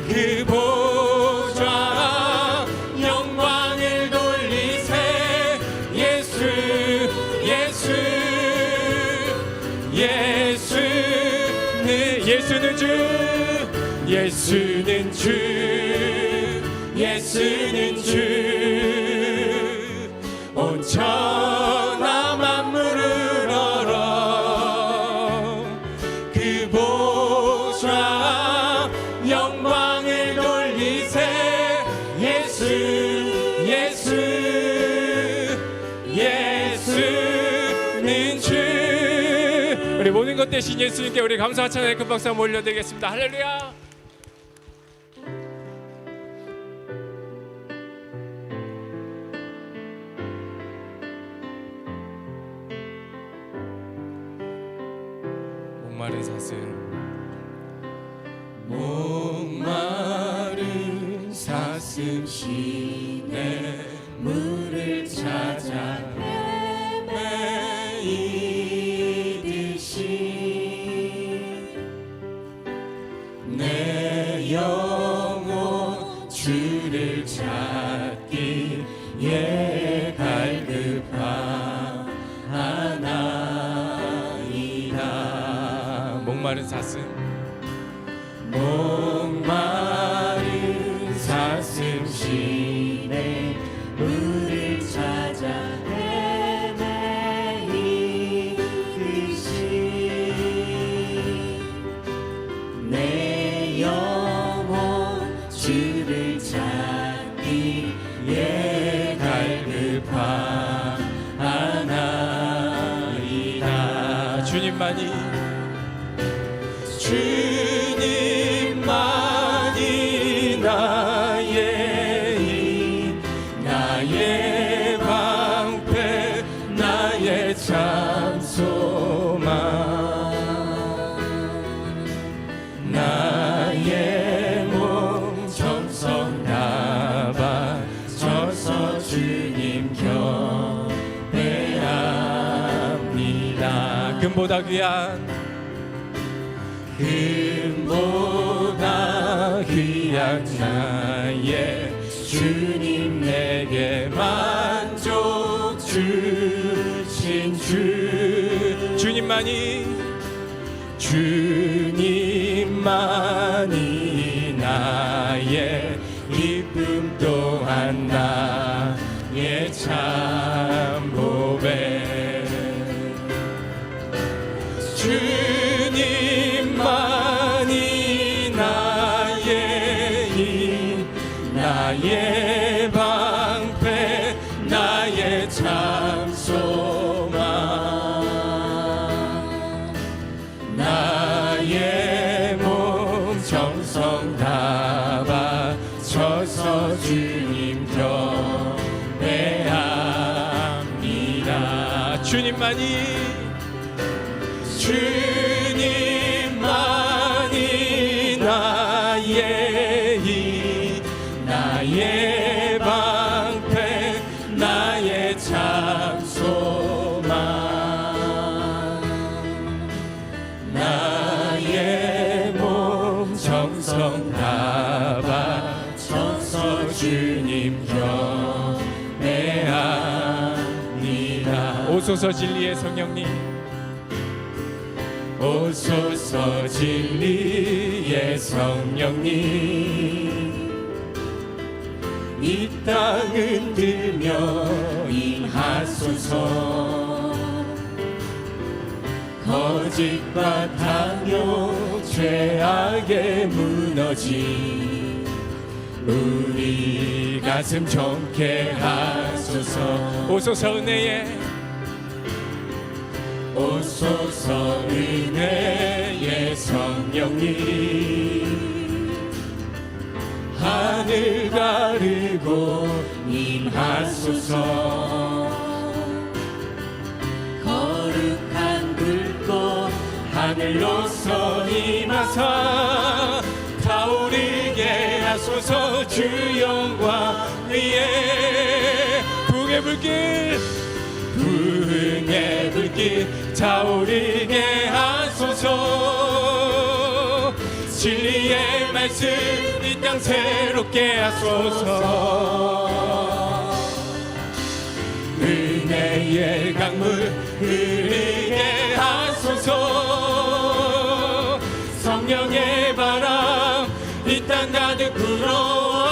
그 보좌 영광을 돌리세. 예수 예수 예수는 예수는 주 예수는 주 예수는 주. 온 천하 만물을 얼어 그 보좌 영광을 돌리세. 예수 예수 예수는 주. 우리 모든 것 대신 예수님께 우리 감사와 찬양의 큰 박수 한번 올려드리겠습니다. 할렐루야. 목마른 사슴, 목마른 사슴 시내 물을 찾아 헤매이듯이 내 영혼 주를 찾기 예 갈급하나이다. 목마른 사슴 목마른 사슴 시내 물을 찾아 헤매이듯이 내 영혼 주를 찾기에 갈급하나이다. 주님만이 나의 방패 나의 참 소망 나의 몸 정성 다 바쳐서 주님 곁에 합니다. 금보다 귀한 금보다 귀한 나의 주님 내게 만족 주신 주 주님만이 나의 기쁨 또한 나의 참 보배 주님만이 나의 방패 나의 참 소망 나의 몸 정성 다 바쳐서 주님 곁에 합니다. 주님만이 나의 방패 나의 참 소망 나의 몸 정성 다 바쳐서 주님 곁에 합니다. 오소서 진리의 성령님 오소서 진리의 성령님 이 땅은 들며 임하소서 거짓과 탐욕 죄악에 무너진 우리 가슴 정케 하소서 오소서 은혜의 오소서 은혜의 성령님 하늘 가르고 임하소서 거룩한 불꽃 하늘로서 임하사 타오르게 하소서 주 영광 위에 부흥의 불길 부흥의 불길 타오르게 하소서 진리의 말씀 이 땅 새롭게 하소서 은혜의 강물 흐르게 하소서 성령의 바람 이 땅 가득 불어와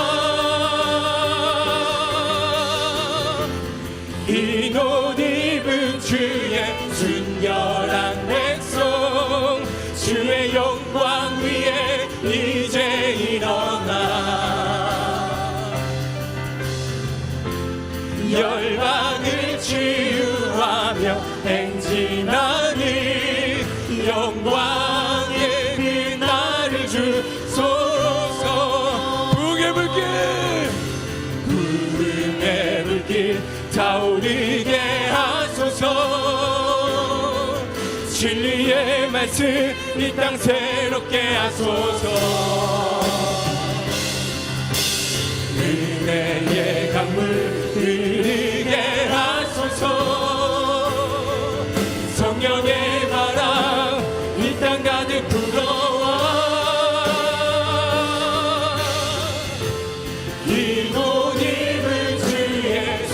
흰 옷 입은 주의 순결한 백성 주의 영광 위에 이제 일어나 열방을 치유하며 행진하는 영광의 그 나를 주소서 부흥의 불길 타오르게 하소서 진리의 말씀 이 땅 새롭게 하소서 은혜의 강물 흐르게 하소서 성령의 바람 이 땅 가득 불어와 이 옷 입은 주의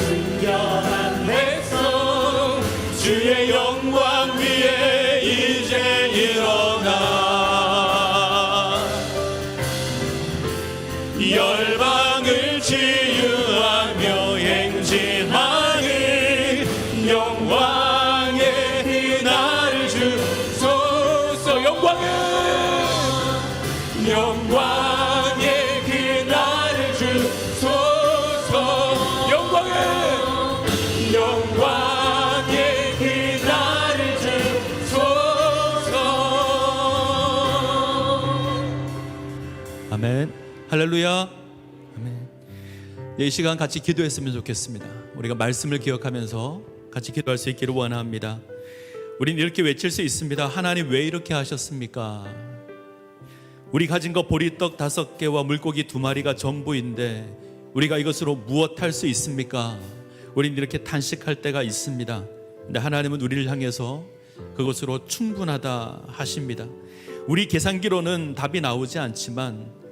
할렐루야. 아멘. 이 시간 같이 기도했으면 좋겠습니다. 우리가 말씀을 기억하면서 같이 기도할 수 있기를 원합니다. 우린 이렇게 외칠 수 있습니다. 하나님 왜 이렇게 하셨습니까? 우리 가진 것 보리떡 5개와 물고기 2마리가 전부인데 우리가 이것으로 무엇 할 수 있습니까? 우린 이렇게 탄식할 때가 있습니다. 근데 하나님은 우리를 향해서 그것으로 충분하다 하십니다. 우리 계산기로는 답이 나오지 않지만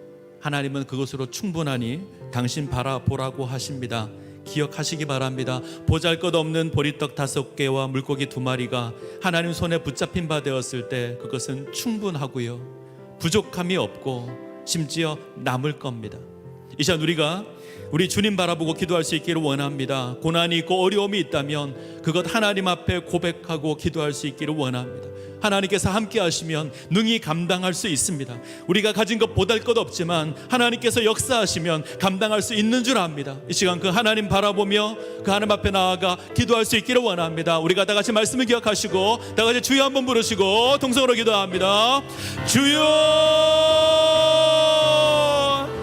하나님은 그것으로 충분하니 당신 바라보라고 하십니다. 기억하시기 바랍니다. 보잘것없는 보리떡 5개와 물고기 2마리가 하나님 손에 붙잡힌 바 되었을 때 그것은 충분하고요, 부족함이 없고 심지어 남을 겁니다. 이 시간 우리가 우리 주님 바라보고 기도할 수 있기를 원합니다. 고난이 있고 어려움이 있다면 그것 하나님 앞에 고백하고 기도할 수 있기를 원합니다. 하나님께서 함께 하시면 능히 감당할 수 있습니다. 우리가 가진 것 보잘것 없지만 하나님께서 역사하시면 감당할 수 있는 줄 압니다. 이 시간 그 하나님 바라보며 그 하나님 앞에 나아가 기도할 수 있기를 원합니다. 우리가 다 같이 말씀을 기억하시고 다 같이 주여 한번 부르시고 동성으로 기도합니다. 주여,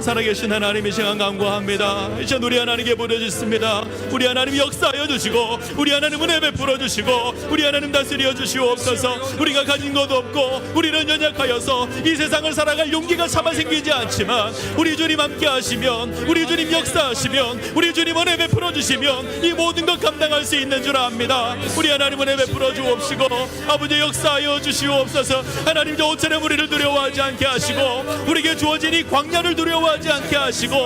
살아계신 하나님, 이 시간 간구합니다. 이제 우리 하나님께 부르짖습니다. 우리 하나님 역사하여 주시고 우리 하나님 은혜 베풀어 주시고 우리 하나님 다스려 주시옵소서. 우리가 가진 것도 없고 우리는 연약하여서 이 세상을 살아갈 용기가 차마 생기지 않지만 우리 주님 함께 하시면, 우리 주님 역사하시면, 우리 주님 은혜 베풀어 주시면 이 모든 것 감당할 수 있는 줄 압니다. 우리 하나님 은혜 베풀어 주옵시고 아버지 역사하여 주시옵소서. 하나님 저 옷처럼 우리를 두려워하지 않게 하시고 우리에게 주어진 이 광야를 두려워하지 않게 하시고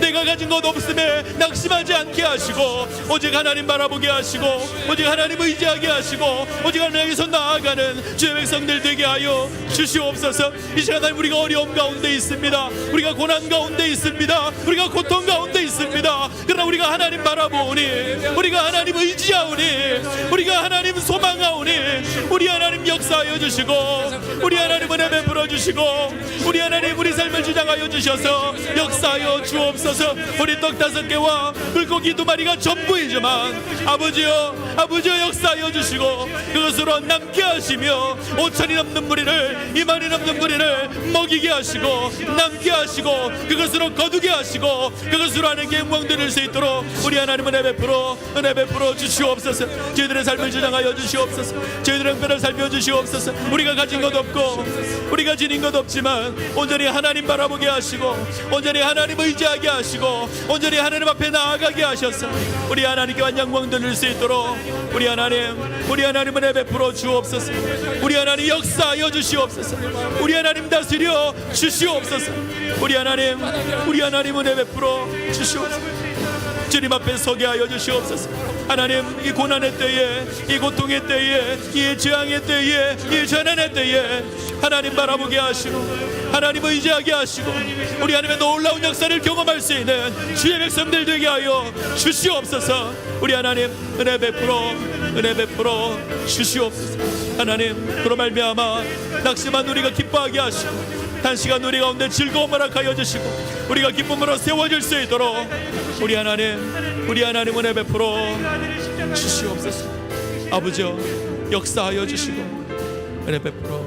내가 가진 것 없음에 낙심하지 않게 하시고 오직 하나님 바라보게 하시고 오직 하나님 의지하게 하시고 오직 하나님에서 나아가는 주의 백성들 되게 하여 주시옵소서. 이 시간 우리가 어려움 가운데 있습니다. 우리가 고난 가운데 있습니다. 우리가 고통 가운데 있습니다. 그러나 우리가 하나님 바라보니, 우리가 하나님 의지하오니, 우리가 하나님 소망하오니 우리 하나님 역사하여 주시고 우리 하나님 은혜 베풀어 주시고 우리 하나님 우리 삶을 주장하여 주셔서 역사하여 주옵소서. 우리 떡 5개와 물고기 2마리가 전부이지만 아버지여 역사하여 주시고 그것으로 남게 하시며 5천이 넘는 무리를 2만이 넘는 무리를 먹이게 하시고 남게 하시고 그것으로 거두게 하시고 그것으로 하나님께 영광 드릴 수 있도록 우리 하나님 은혜 베풀어 주시옵소서. 저희들의 삶을 주장하여 주시옵소서. 저희들의 형편을 살펴 주시옵소서. 우리가 가진 것 없고 우리가 지닌 것 없지만 온전히 하나님 바라보게 하시고 온전히 하나님 의지하게 하시고 온전히 하나님 앞에 나아가게 하셔서 우리 하나님께 영광 드릴 수 있도록 우리 하나님 은혜 베풀어 주옵소서. 우리 하나님 역사하여 주시옵소서. 우리 하나님 다스려 주시옵소서. 우리 하나님 은혜 베풀어 주시옵소서. 주님 앞에 서게 하여 주시옵소서. 하나님 이 고난의 때에, 이 고통의 때에, 이 재앙의 때에, 이 전환의 때에 하나님 바라보게 하시고 하나님 의지하게 하시고 우리 하나님의 놀라운 역사를 경험할 수 있는 주의 백성들 되게 하여 주시옵소서. 우리 하나님 은혜 베풀어 주시옵소서. 하나님 그로 말미암아 낙심한 우리가 기뻐하게 하시고 단시간 우리 가운데 즐거움을 허락하여 주시고 우리가 기쁨으로 세워질 수 있도록 우리 하나님 은혜 베풀어 주시옵소서. 아버지여 역사하여 주시고 은혜 베풀어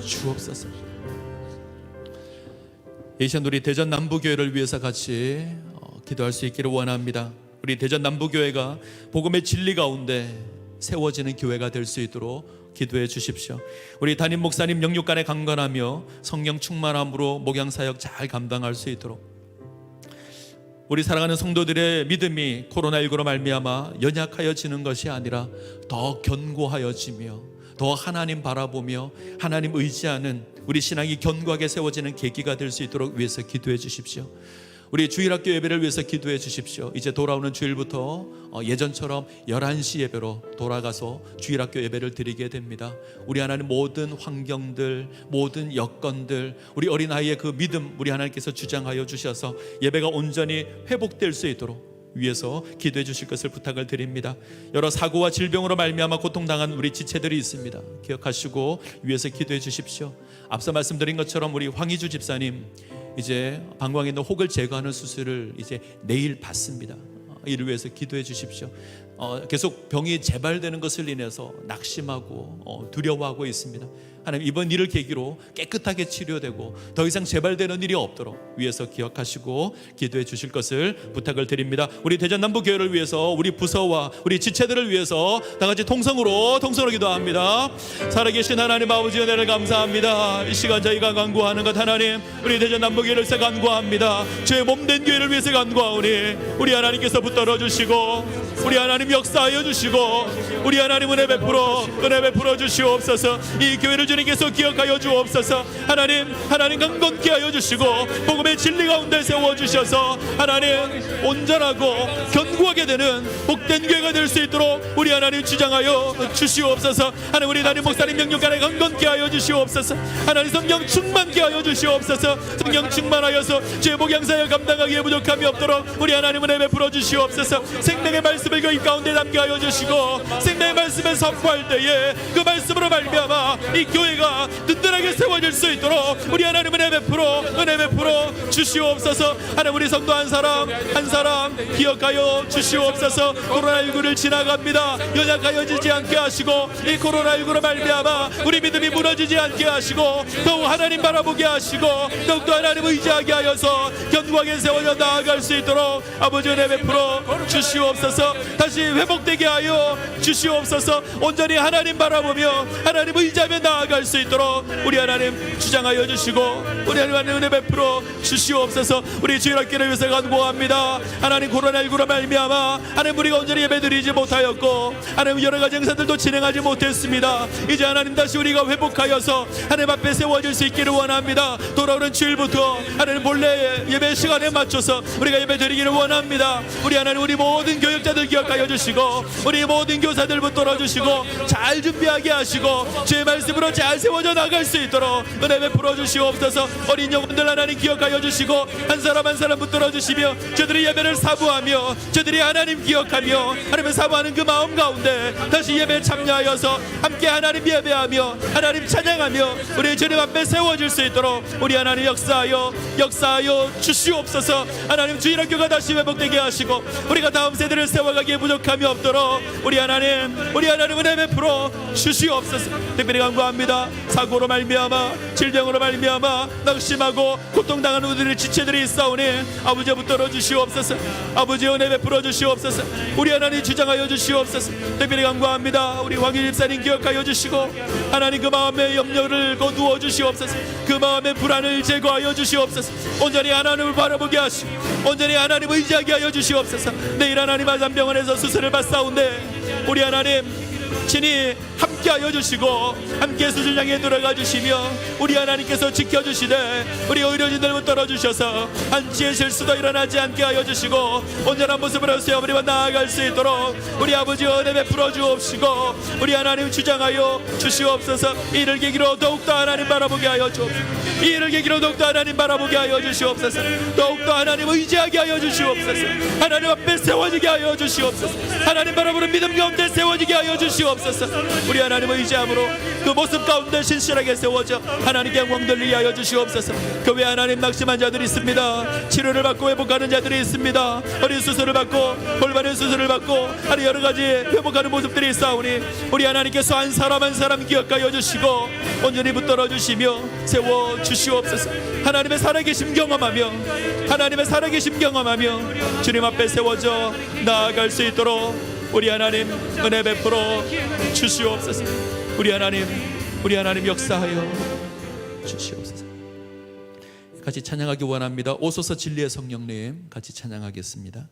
주옵소서. 이 시간 우리 대전 남부교회를 위해서 같이 기도할 수 있기를 원합니다. 우리 대전 남부교회가 복음의 진리 가운데 세워지는 교회가 될 수 있도록 기도해 주십시오. 우리 담임 목사님 영육간에 강건하며 성령 충만함으로 목양사역 잘 감당할 수 있도록 우리 사랑하는 성도들의 믿음이 코로나19로 말미암아 연약하여지는 것이 아니라 더 견고하여지며 더 하나님 바라보며 하나님 의지하는 우리 신앙이 견고하게 세워지는 계기가 될 수 있도록 위해서 기도해 주십시오. 우리 주일학교 예배를 위해서 기도해 주십시오. 이제 돌아오는 주일부터 예전처럼 11시 예배로 돌아가서 주일학교 예배를 드리게 됩니다. 우리 하나님 모든 환경들, 모든 여건들, 우리 어린아이의 그 믿음 우리 하나님께서 주장하여 주셔서 예배가 온전히 회복될 수 있도록 위해서 기도해 주실 것을 부탁을 드립니다. 여러 사고와 질병으로 말미암아 고통당한 우리 지체들이 있습니다. 기억하시고 위해서 기도해 주십시오. 앞서 말씀드린 것처럼 우리 황희주 집사님 이제 방광에 있는 혹을 제거하는 수술을 이제 내일 받습니다. 이를 위해서 기도해 주십시오. 계속 병이 재발되는 것을 인해서 낙심하고 두려워하고 있습니다. 하나님, 이번 일을 계기로 깨끗하게 치료되고 더 이상 재발되는 일이 없도록 위에서 기억하시고 기도해 주실 것을 부탁을 드립니다. 우리 대전남부교회를 위해서, 우리 부서와 우리 지체들을 위해서 다 같이 통성으로 기도합니다. 살아계신 하나님 아버지, 은혜를 감사합니다. 이 시간 저희가 간구하는 것 하나님, 우리 대전남부교회를 위해서 간구합니다. 주의 몸된 교회를 위해서 간구하오니 우리 하나님께서 붙들어 주시고 우리 하나님 역사하여 주시고 우리 하나님 은혜 베풀어 주시옵소서. 이 교회를 주님께서 기억하여 주옵소서. 하나님 강건케 하여 주시고 복음의 진리 가운데 세워주셔서 하나님 온전하고 견고하게 되는 복된 교회가 될 수 있도록 우리 하나님 주장하여 주시옵소서. 하나님, 우리 담임 목사님 명령 안에 강건케 하여 주시옵소서. 하나님, 성령 충만케 하여 주시옵소서. 성령 충만하여서 주의 복양사역 감당하기에 부족함이 없도록 우리 하나님 은혜 베풀어 주시옵소서. 생명의 말씀을 그 입 가운데 담게 하여 주시고 생명의 말씀을 선포할 때에 그 말씀으로 말미암아 이 교회가 든든하게 세워질 수 있도록 우리 하나님 은혜 베풀어 주시옵소서. 하나님, 우리 성도 한 사람 기억하여 주시옵소서. 코로나19를 지나갑니다. 연약하여지지 않게 하시고 이 코로나19로 말미암아 우리 믿음이 무너지지 않게 하시고 더욱 하나님 바라보게 하시고 더욱더 하나님 의지하게 하여서 견고하게 세워져 나아갈 수 있도록 아버지 은혜 베풀어 주시옵소서. 다시 회복되게 하여 주시옵소서. 온전히 하나님 바라보며 하나님 의지하며 나아갈 수 있도록 우리 하나님 주장하여 주시고 우리 하나님 은혜 베풀어 주시옵소서. 우리 주일학교를 위해서 간구합니다. 하나님, 코로나19로 말미암아 하나님 우리가 온전히 예배드리지 못하였고 하나님 여러 가지 행사들도 진행하지 못했습니다. 이제 하나님 다시 우리가 회복하여서 하나님 앞에 세워질 수 있기를 원합니다. 돌아오는 주일부터 하나님 본래 예배 시간에 맞춰서 우리가 예배드리기를 원합니다. 우리 하나님, 우리 모든 교역자들 기억하여 주시고 우리 모든 교사들 붙들어 주시고 잘 준비하게 하시고 주의 말씀으로 잘 세워져 나갈 수 있도록 은혜 베풀어 주시옵소서. 어린 영혼들 하나님 기억하여 주시고 한 사람 한 사람 붙들어 주시며 저들이 예배를 사부하며 저들이 하나님 기억하며 하나님을 사부하는 그 마음 가운데 다시 예배에 참여하여서 함께 하나님 예배하며 하나님 찬양하며 우리 주님 앞에 세워질 수 있도록 우리 하나님 역사하여 주시옵소서. 하나님, 주일학교가 다시 회복되게 하시고 우리가 다음 세대를 세워가기에 부족함이 없도록 우리 하나님 은혜 베풀어 주시옵소서. 특별히 간구합니다. 사고로 말미암아 질병으로 말미암아 낙심하고 고통당하는 우리의 지체들이 있사오니 아버지 붙들어 주시옵소서. 아버지 은혜 베풀어 주시옵소서. 우리 하나님 주장하여 주시옵소서. 특별히 간구합니다. 우리 황일 집사님 기억하여 주시고 하나님 그 마음의 염려를 거두어 주시옵소서. 그 마음의 불안을 제거하여 주시옵소서. 온전히 하나님을 바라보게 하시고 온전히 하나님 의지하게 하여 주시옵소서. 내일 하나님 아산병원에서 수술을 받사온데 우리 하나님 친히 함께하여 주시고 함께 수술장에 들어가 주시며 우리 하나님께서 지켜주시되 우리 의료진들 붙들어 주셔서 한치의 실수도 일어나지 않게 하여 주시고 온전한 모습으로 세워버리고 나아갈 수 있도록 우리 아버지 은혜 베풀어 주옵시고 우리 하나님 주장하여 주시옵소서. 이를 계기로 더욱더 하나님 바라보게 하여 주옵소서. 이를 계기로 더욱더 하나님 바라보게 하여 주시옵소서. 더욱더 하나님 의지하게 하여 주시옵소서. 하나님 앞에 세워지게 하여 주시옵소서. 하나님 바라보는 믿음 가운데 세워지게 하여 주시옵소서. 우리 하나님 의지함으로 그 모습 가운데 신실하게 세워져 하나님께 영광 돌리게 하여 주시옵소서. 교회 하나님 낙심한 자들이 있습니다. 치료를 받고 회복하는 자들이 있습니다. 어린 수술을 받고 골반의 수술을 받고 하는 여러 가지 회복하는 모습들이 있사오니 우리 하나님께서 한 사람 한 사람 기억하여 주시고 온전히 붙들어 주시며 세워 주시옵소서. 하나님의 살아계심 경험하며 하나님의 살아계심 경험하며 주님 앞에 세워져 나아갈 수 있도록 우리 하나님 은혜 베풀어 주시옵소서. 우리 하나님 역사하여 주시옵소서. 같이 찬양하기 원합니다. 오소서 진리의 성령님 같이 찬양하겠습니다.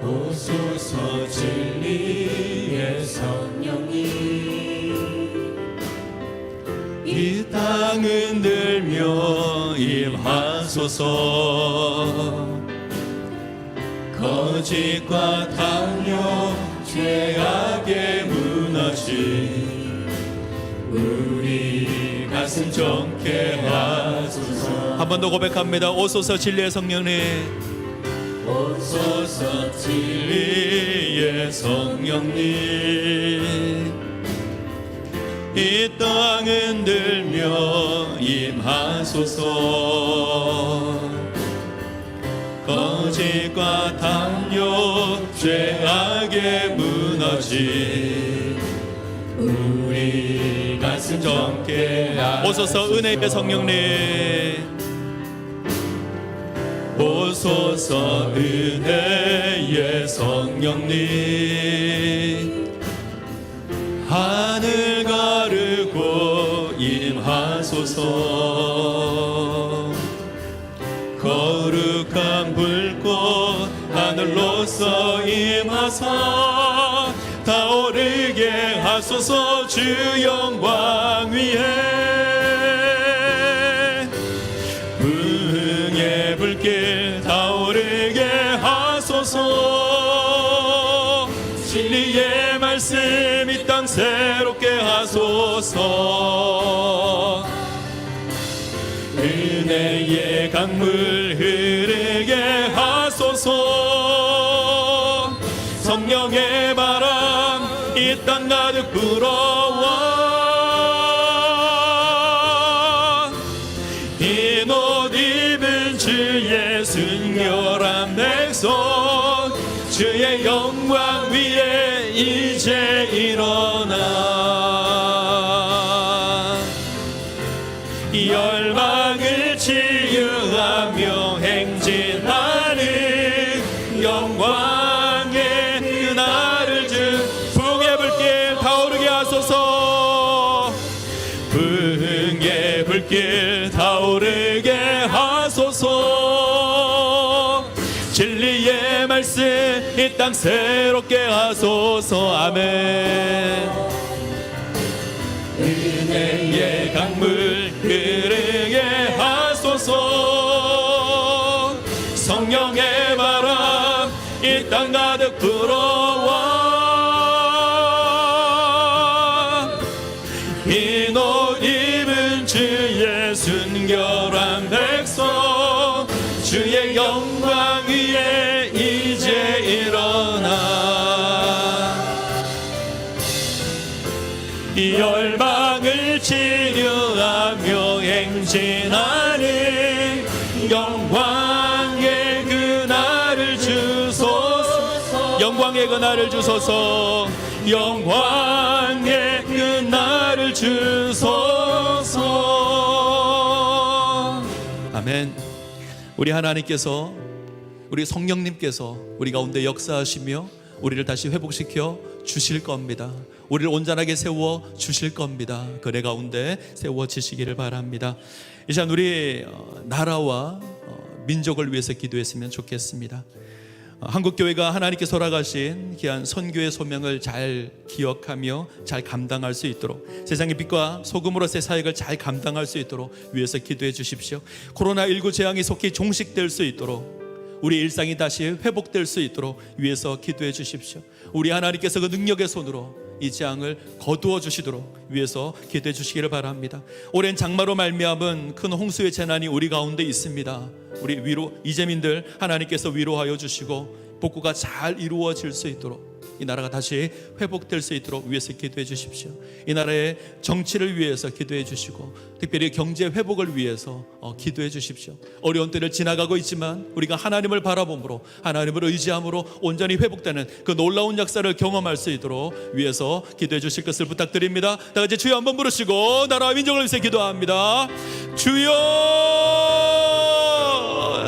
오소서 진리의 성령님 이 땅은 들며 임하소서. 거짓과 당뇨 죄악에 무너진 우리 가슴 정케 하소서. 한 번 더 고백합니다. 오소서 진리의 성령님 오소서 진리의 위에 성령님 이 땅은 들며 임하소서. 거짓과 담요 죄악에 무너진 우리 가슴 정케 오소서 은혜의 성령님, 오소서 은혜의 성령님 하늘 가르고 임하소서. 거룩한 불꽃 하늘로서 임하사 타오르게 하소서. 주 영광 위에 부흥의 불길 타오르게 하소서. 진리의 말씀 이 땅 새롭게 하소서. 은혜의 강물 흐르게 하소서. 성령의 바람 이 땅 가득 불어와 흰 옷 입은 주의 순결한 백성 주의 영광 위에 이제 일어나 열방을 치유하며 행진하는 영광의 그날을 주 부흥의 불길 타오르게 하소서. 부흥의 불길 타오르게 하소서. 진리의 말씀 이 땅 새롭게 하소서. 아멘. 은혜의 강물 흐르게 하소서. 성령의 바람 이 땅 가득 불어와 흰 옷 입은 주의 순결한 백성 주의 영광 위에 이제 일어나 열방을 치유하며 행진하는 영광의 그날을 주소서. 영광의 그날을 주소서. 영광의 그날을 주소서. 아멘. 우리 하나님께서, 우리 성령님께서 우리 가운데 역사하시며 우리를 다시 회복시켜 주실 겁니다. 우리를 온전하게 세워 주실 겁니다. 그래 가운데 세워지시기를 바랍니다. 이 시간 우리 나라와 민족을 위해서 기도했으면 좋겠습니다. 한국교회가 하나님께서 허락하신 귀한 선교의 소명을 잘 기억하며 잘 감당할 수 있도록, 세상의 빛과 소금으로서의 사역을 잘 감당할 수 있도록 위해서 기도해 주십시오. 코로나19 재앙이 속히 종식될 수 있도록, 우리 일상이 다시 회복될 수 있도록 위해서 기도해 주십시오. 우리 하나님께서 그 능력의 손으로 이 재앙을 거두어 주시도록 위해서 기도해 주시기를 바랍니다. 오랜 장마로 말미암은 큰 홍수의 재난이 우리 가운데 있습니다. 우리 이재민들 하나님께서 위로하여 주시고 복구가 잘 이루어질 수 있도록, 이 나라가 다시 회복될 수 있도록 위해서 기도해 주십시오. 이 나라의 정치를 위해서 기도해 주시고, 특별히 경제 회복을 위해서 기도해 주십시오. 어려운 때를 지나가고 있지만 우리가 하나님을 바라봄으로, 하나님을 의지함으로 온전히 회복되는 그 놀라운 역사를 경험할 수 있도록 위해서 기도해 주실 것을 부탁드립니다. 다 같이 주여 한번 부르시고 나라와 민족을 위해서 기도합니다. 주여,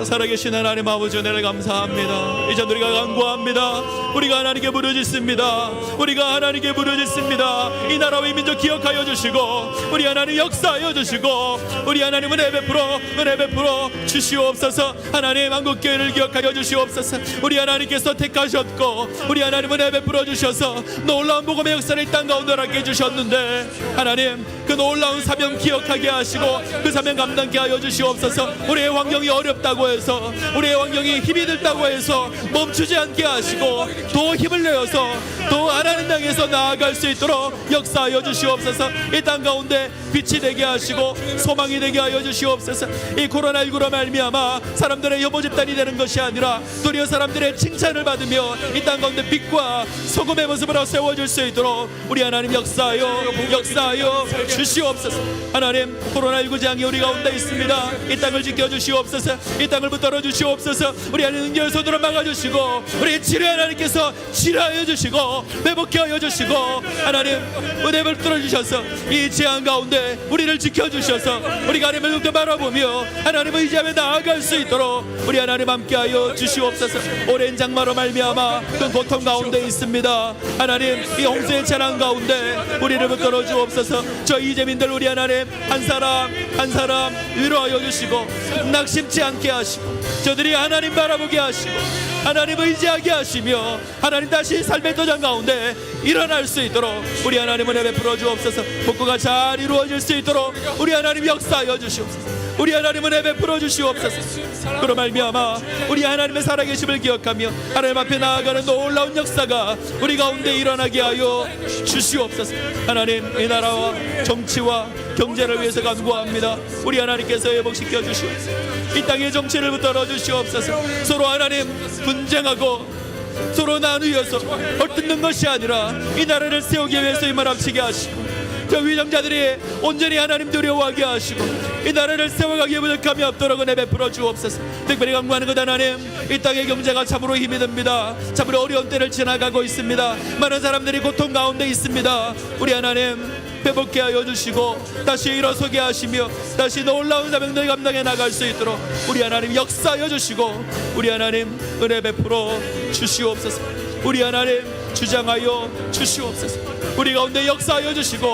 살아계신 하나님 아버지, 은혜를 감사합니다. 이제 우리가 간구합니다. 우리가 하나님께 부르짖습니다. 우리가 하나님께 부르짖습니다. 이 나라와 이 민족 기억하여 주시고, 우리 하나님 역사하여 주시고, 우리 하나님 은혜 베풀어 주시옵소서. 하나님 한국교회를 기억하여 주시옵소서. 우리 하나님께서 택하셨고, 우리 하나님 은혜 베풀어 주셔서 놀라운 복음의 역사를 이 땅 가운데 하게 해주셨는데, 하나님 그 놀라운 사명 기억하게 하시고 그 사명 감당케 하여 주시옵소서. 우리의 환경이 어렵다고 해서, 우리의 환경이 힘이 들다고 해서 멈추지 않게 하시고, 더 힘을 내어서 더 하나님 향해서 나아갈 수 있도록 역사하여 주시옵소서. 이 땅 가운데 빛이 되게 하시고 소망이 되게 하여 주시옵소서. 이 코로나19로 말미암아 사람들의 혐오 집단이 되는 것이 아니라 도리어 사람들의 칭찬을 받으며 이 땅 가운데 빛과 소금의 모습으로 세워질 수 있도록 우리 하나님 역사하여 주시옵소서. 하나님, 코로나19 재앙이 우리 가운데 있습니다. 이 땅을 지켜주시옵소서. 이 땅을 붙들어 주시옵소서. 우리 하나님 능력의 손으로 막아주시고 우리 치료 하나님께서 치료하여 주시고 회복해 하여 주시고 하나님 은혜 붙들어 주셔서 이 재앙 가운데 우리를 지켜주셔서 우리가 하나님을 눈떠 바라보며 하나님을 의지하며 나아갈 수 있도록 우리 하나님 함께하여 주시옵소서. 오랜 장마로 말미암아 그 고통 가운데 있습니다. 하나님, 이 홍수의 재난 가운데 우리를 붙들어 주옵소서. 저 이재민들 우리 하나님 한 사람 한 사람 위로하여 주시고 낙심치 않게 하시고 저들이 하나님 바라보게 하시고 하나님 의지하게 하시며 하나님 다시 삶의 도전 가운데 일어날 수 있도록 우리 하나님 은혜 베풀어 주옵소서. 복구가 잘 이루어질 수 있도록 우리 하나님 역사하여 주시옵소서. 우리 하나님 은혜 베풀어 주시옵소서. 그로 말미암아 우리 하나님의 살아계심을 기억하며 하나님 앞에 나아가는 놀라운 역사가 우리 가운데 일어나게 하여 주시옵소서. 하나님, 이 나라와 정치와 경제를 위해서 간구합니다. 우리 하나님께서 회복시켜 주시옵소서. 이 땅의 정치를 붙들어 주시옵소서. 서로 하나님 분쟁하고 서로 나누어서 헐뜯는 것이 아니라 이 나라를 세우기 위해서 힘을 합치게 하시고 저 위정자들이 온전히 하나님 두려워하게 하시고 이 나라를 세워가기에 부족함이 없도록 은혜 베풀어 주옵소서. 특별히 간구하는 것 하나님, 이 땅의 경제가 참으로 힘이 듭니다. 참으로 어려운 때를 지나가고 있습니다. 많은 사람들이 고통 가운데 있습니다. 우리 하나님 회복케 하여 주시고 다시 일어서게 하시며 다시 놀라운 사명들 감당해 나갈 수 있도록 우리 하나님 역사하여 주시고 우리 하나님 은혜 베풀어 주시옵소서. 우리 하나님 주장하여 주시옵소서. 우리 가운데 역사하여 주시고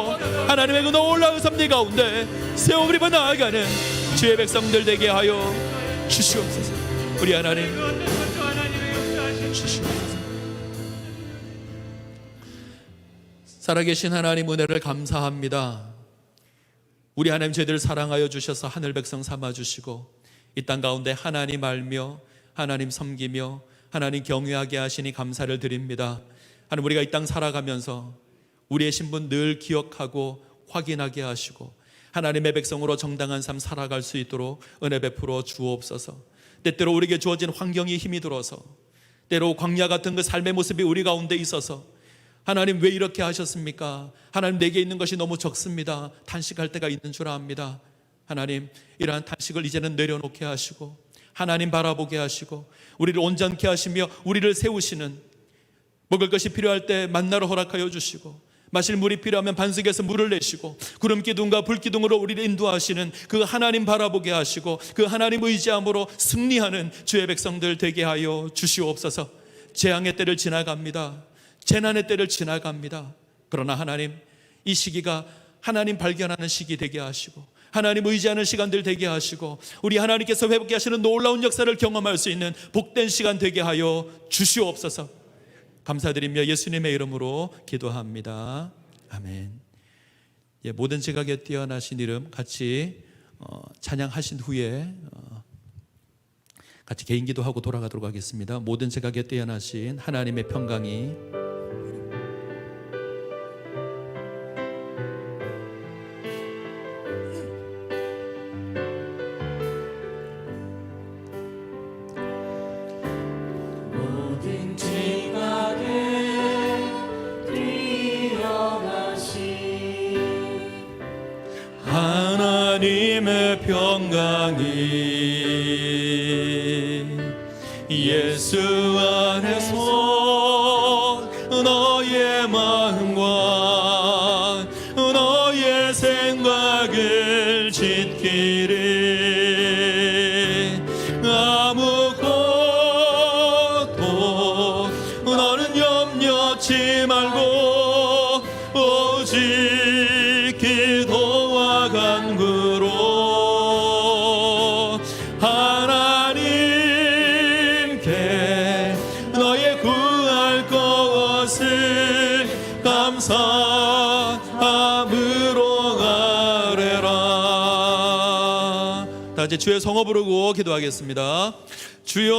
하나님의 그 놀라운 섭리 가운데 세워버리고 나아가는 주의 백성들 되게 하여 주시옵소서. 우리 하나님 주시옵소서. 살아계신 하나님 은혜를 감사합니다. 우리 하나님 저희들을 사랑하여 주셔서 하늘 백성 삼아주시고 이 땅 가운데 하나님 알며 하나님 섬기며 하나님 경외하게 하시니 감사를 드립니다. 하나님, 우리가 이 땅 살아가면서 우리의 신분 늘 기억하고 확인하게 하시고 하나님의 백성으로 정당한 삶 살아갈 수 있도록 은혜 베풀어 주옵소서. 때때로 우리에게 주어진 환경이 힘이 들어서 때로 광야 같은 그 삶의 모습이 우리 가운데 있어서 하나님 왜 이렇게 하셨습니까? 하나님 내게 있는 것이 너무 적습니다. 탄식할 때가 있는 줄 압니다. 하나님, 이러한 탄식을 이제는 내려놓게 하시고 하나님 바라보게 하시고 우리를 온전케 하시며 우리를 세우시는, 먹을 것이 필요할 때 만나러 허락하여 주시고 마실 물이 필요하면 반석에서 물을 내시고 구름 기둥과 불 기둥으로 우리를 인도하시는 그 하나님 바라보게 하시고 그 하나님 의지함으로 승리하는 주의 백성들 되게 하여 주시옵소서. 재앙의 때를 지나갑니다. 재난의 때를 지나갑니다. 그러나 하나님, 이 시기가 하나님 발견하는 시기 되게 하시고 하나님 의지하는 시간들 되게 하시고 우리 하나님께서 회복케 하시는 놀라운 역사를 경험할 수 있는 복된 시간 되게 하여 주시옵소서. 감사드리며 예수님의 이름으로 기도합니다. 아멘. 모든 지각에 뛰어나신 이름 같이 찬양하신 후에 같이 개인 기도하고 돌아가도록 하겠습니다. 모든 지각에 뛰어나신 하나님의 평강이 하나님의 평강이 예수 안에서 너의 마음과 너의 생각을 짓기를 아무것도 너는 염려치 말고 오직 기도와 간구로 하나님께 너의 구할 것을 감사함으로 아뢰라. 다 같이 주의 성호 부르고 기도하겠습니다. 주여,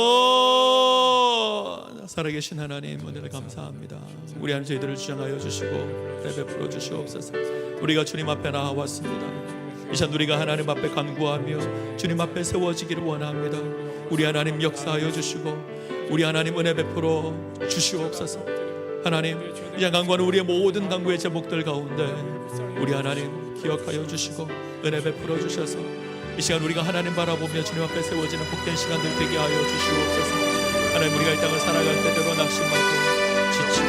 살아계신 하나님, 은혜를 감사합니다. 우리 안에 저희들을 주장하여 주시고 은혜 베풀어 주시옵소서. 우리가 주님 앞에 나와왔습니다. 이 시간 우리가 하나님 앞에 간구하며 주님 앞에 세워지기를 원합니다. 우리 하나님 역사하여 주시고 우리 하나님 은혜 베풀어 주시옵소서. 하나님, 이 시간 간구하는 우리의 모든 간구의 제목들 가운데 우리 하나님 기억하여 주시고 은혜 베풀어 주셔서 이 시간 우리가 하나님 바라보며 주님 앞에 세워지는 복된 시간들 되게 하여 주시옵소서. 하나님, 우리가 이 땅을 살아갈 때대로 낙심하고 지치고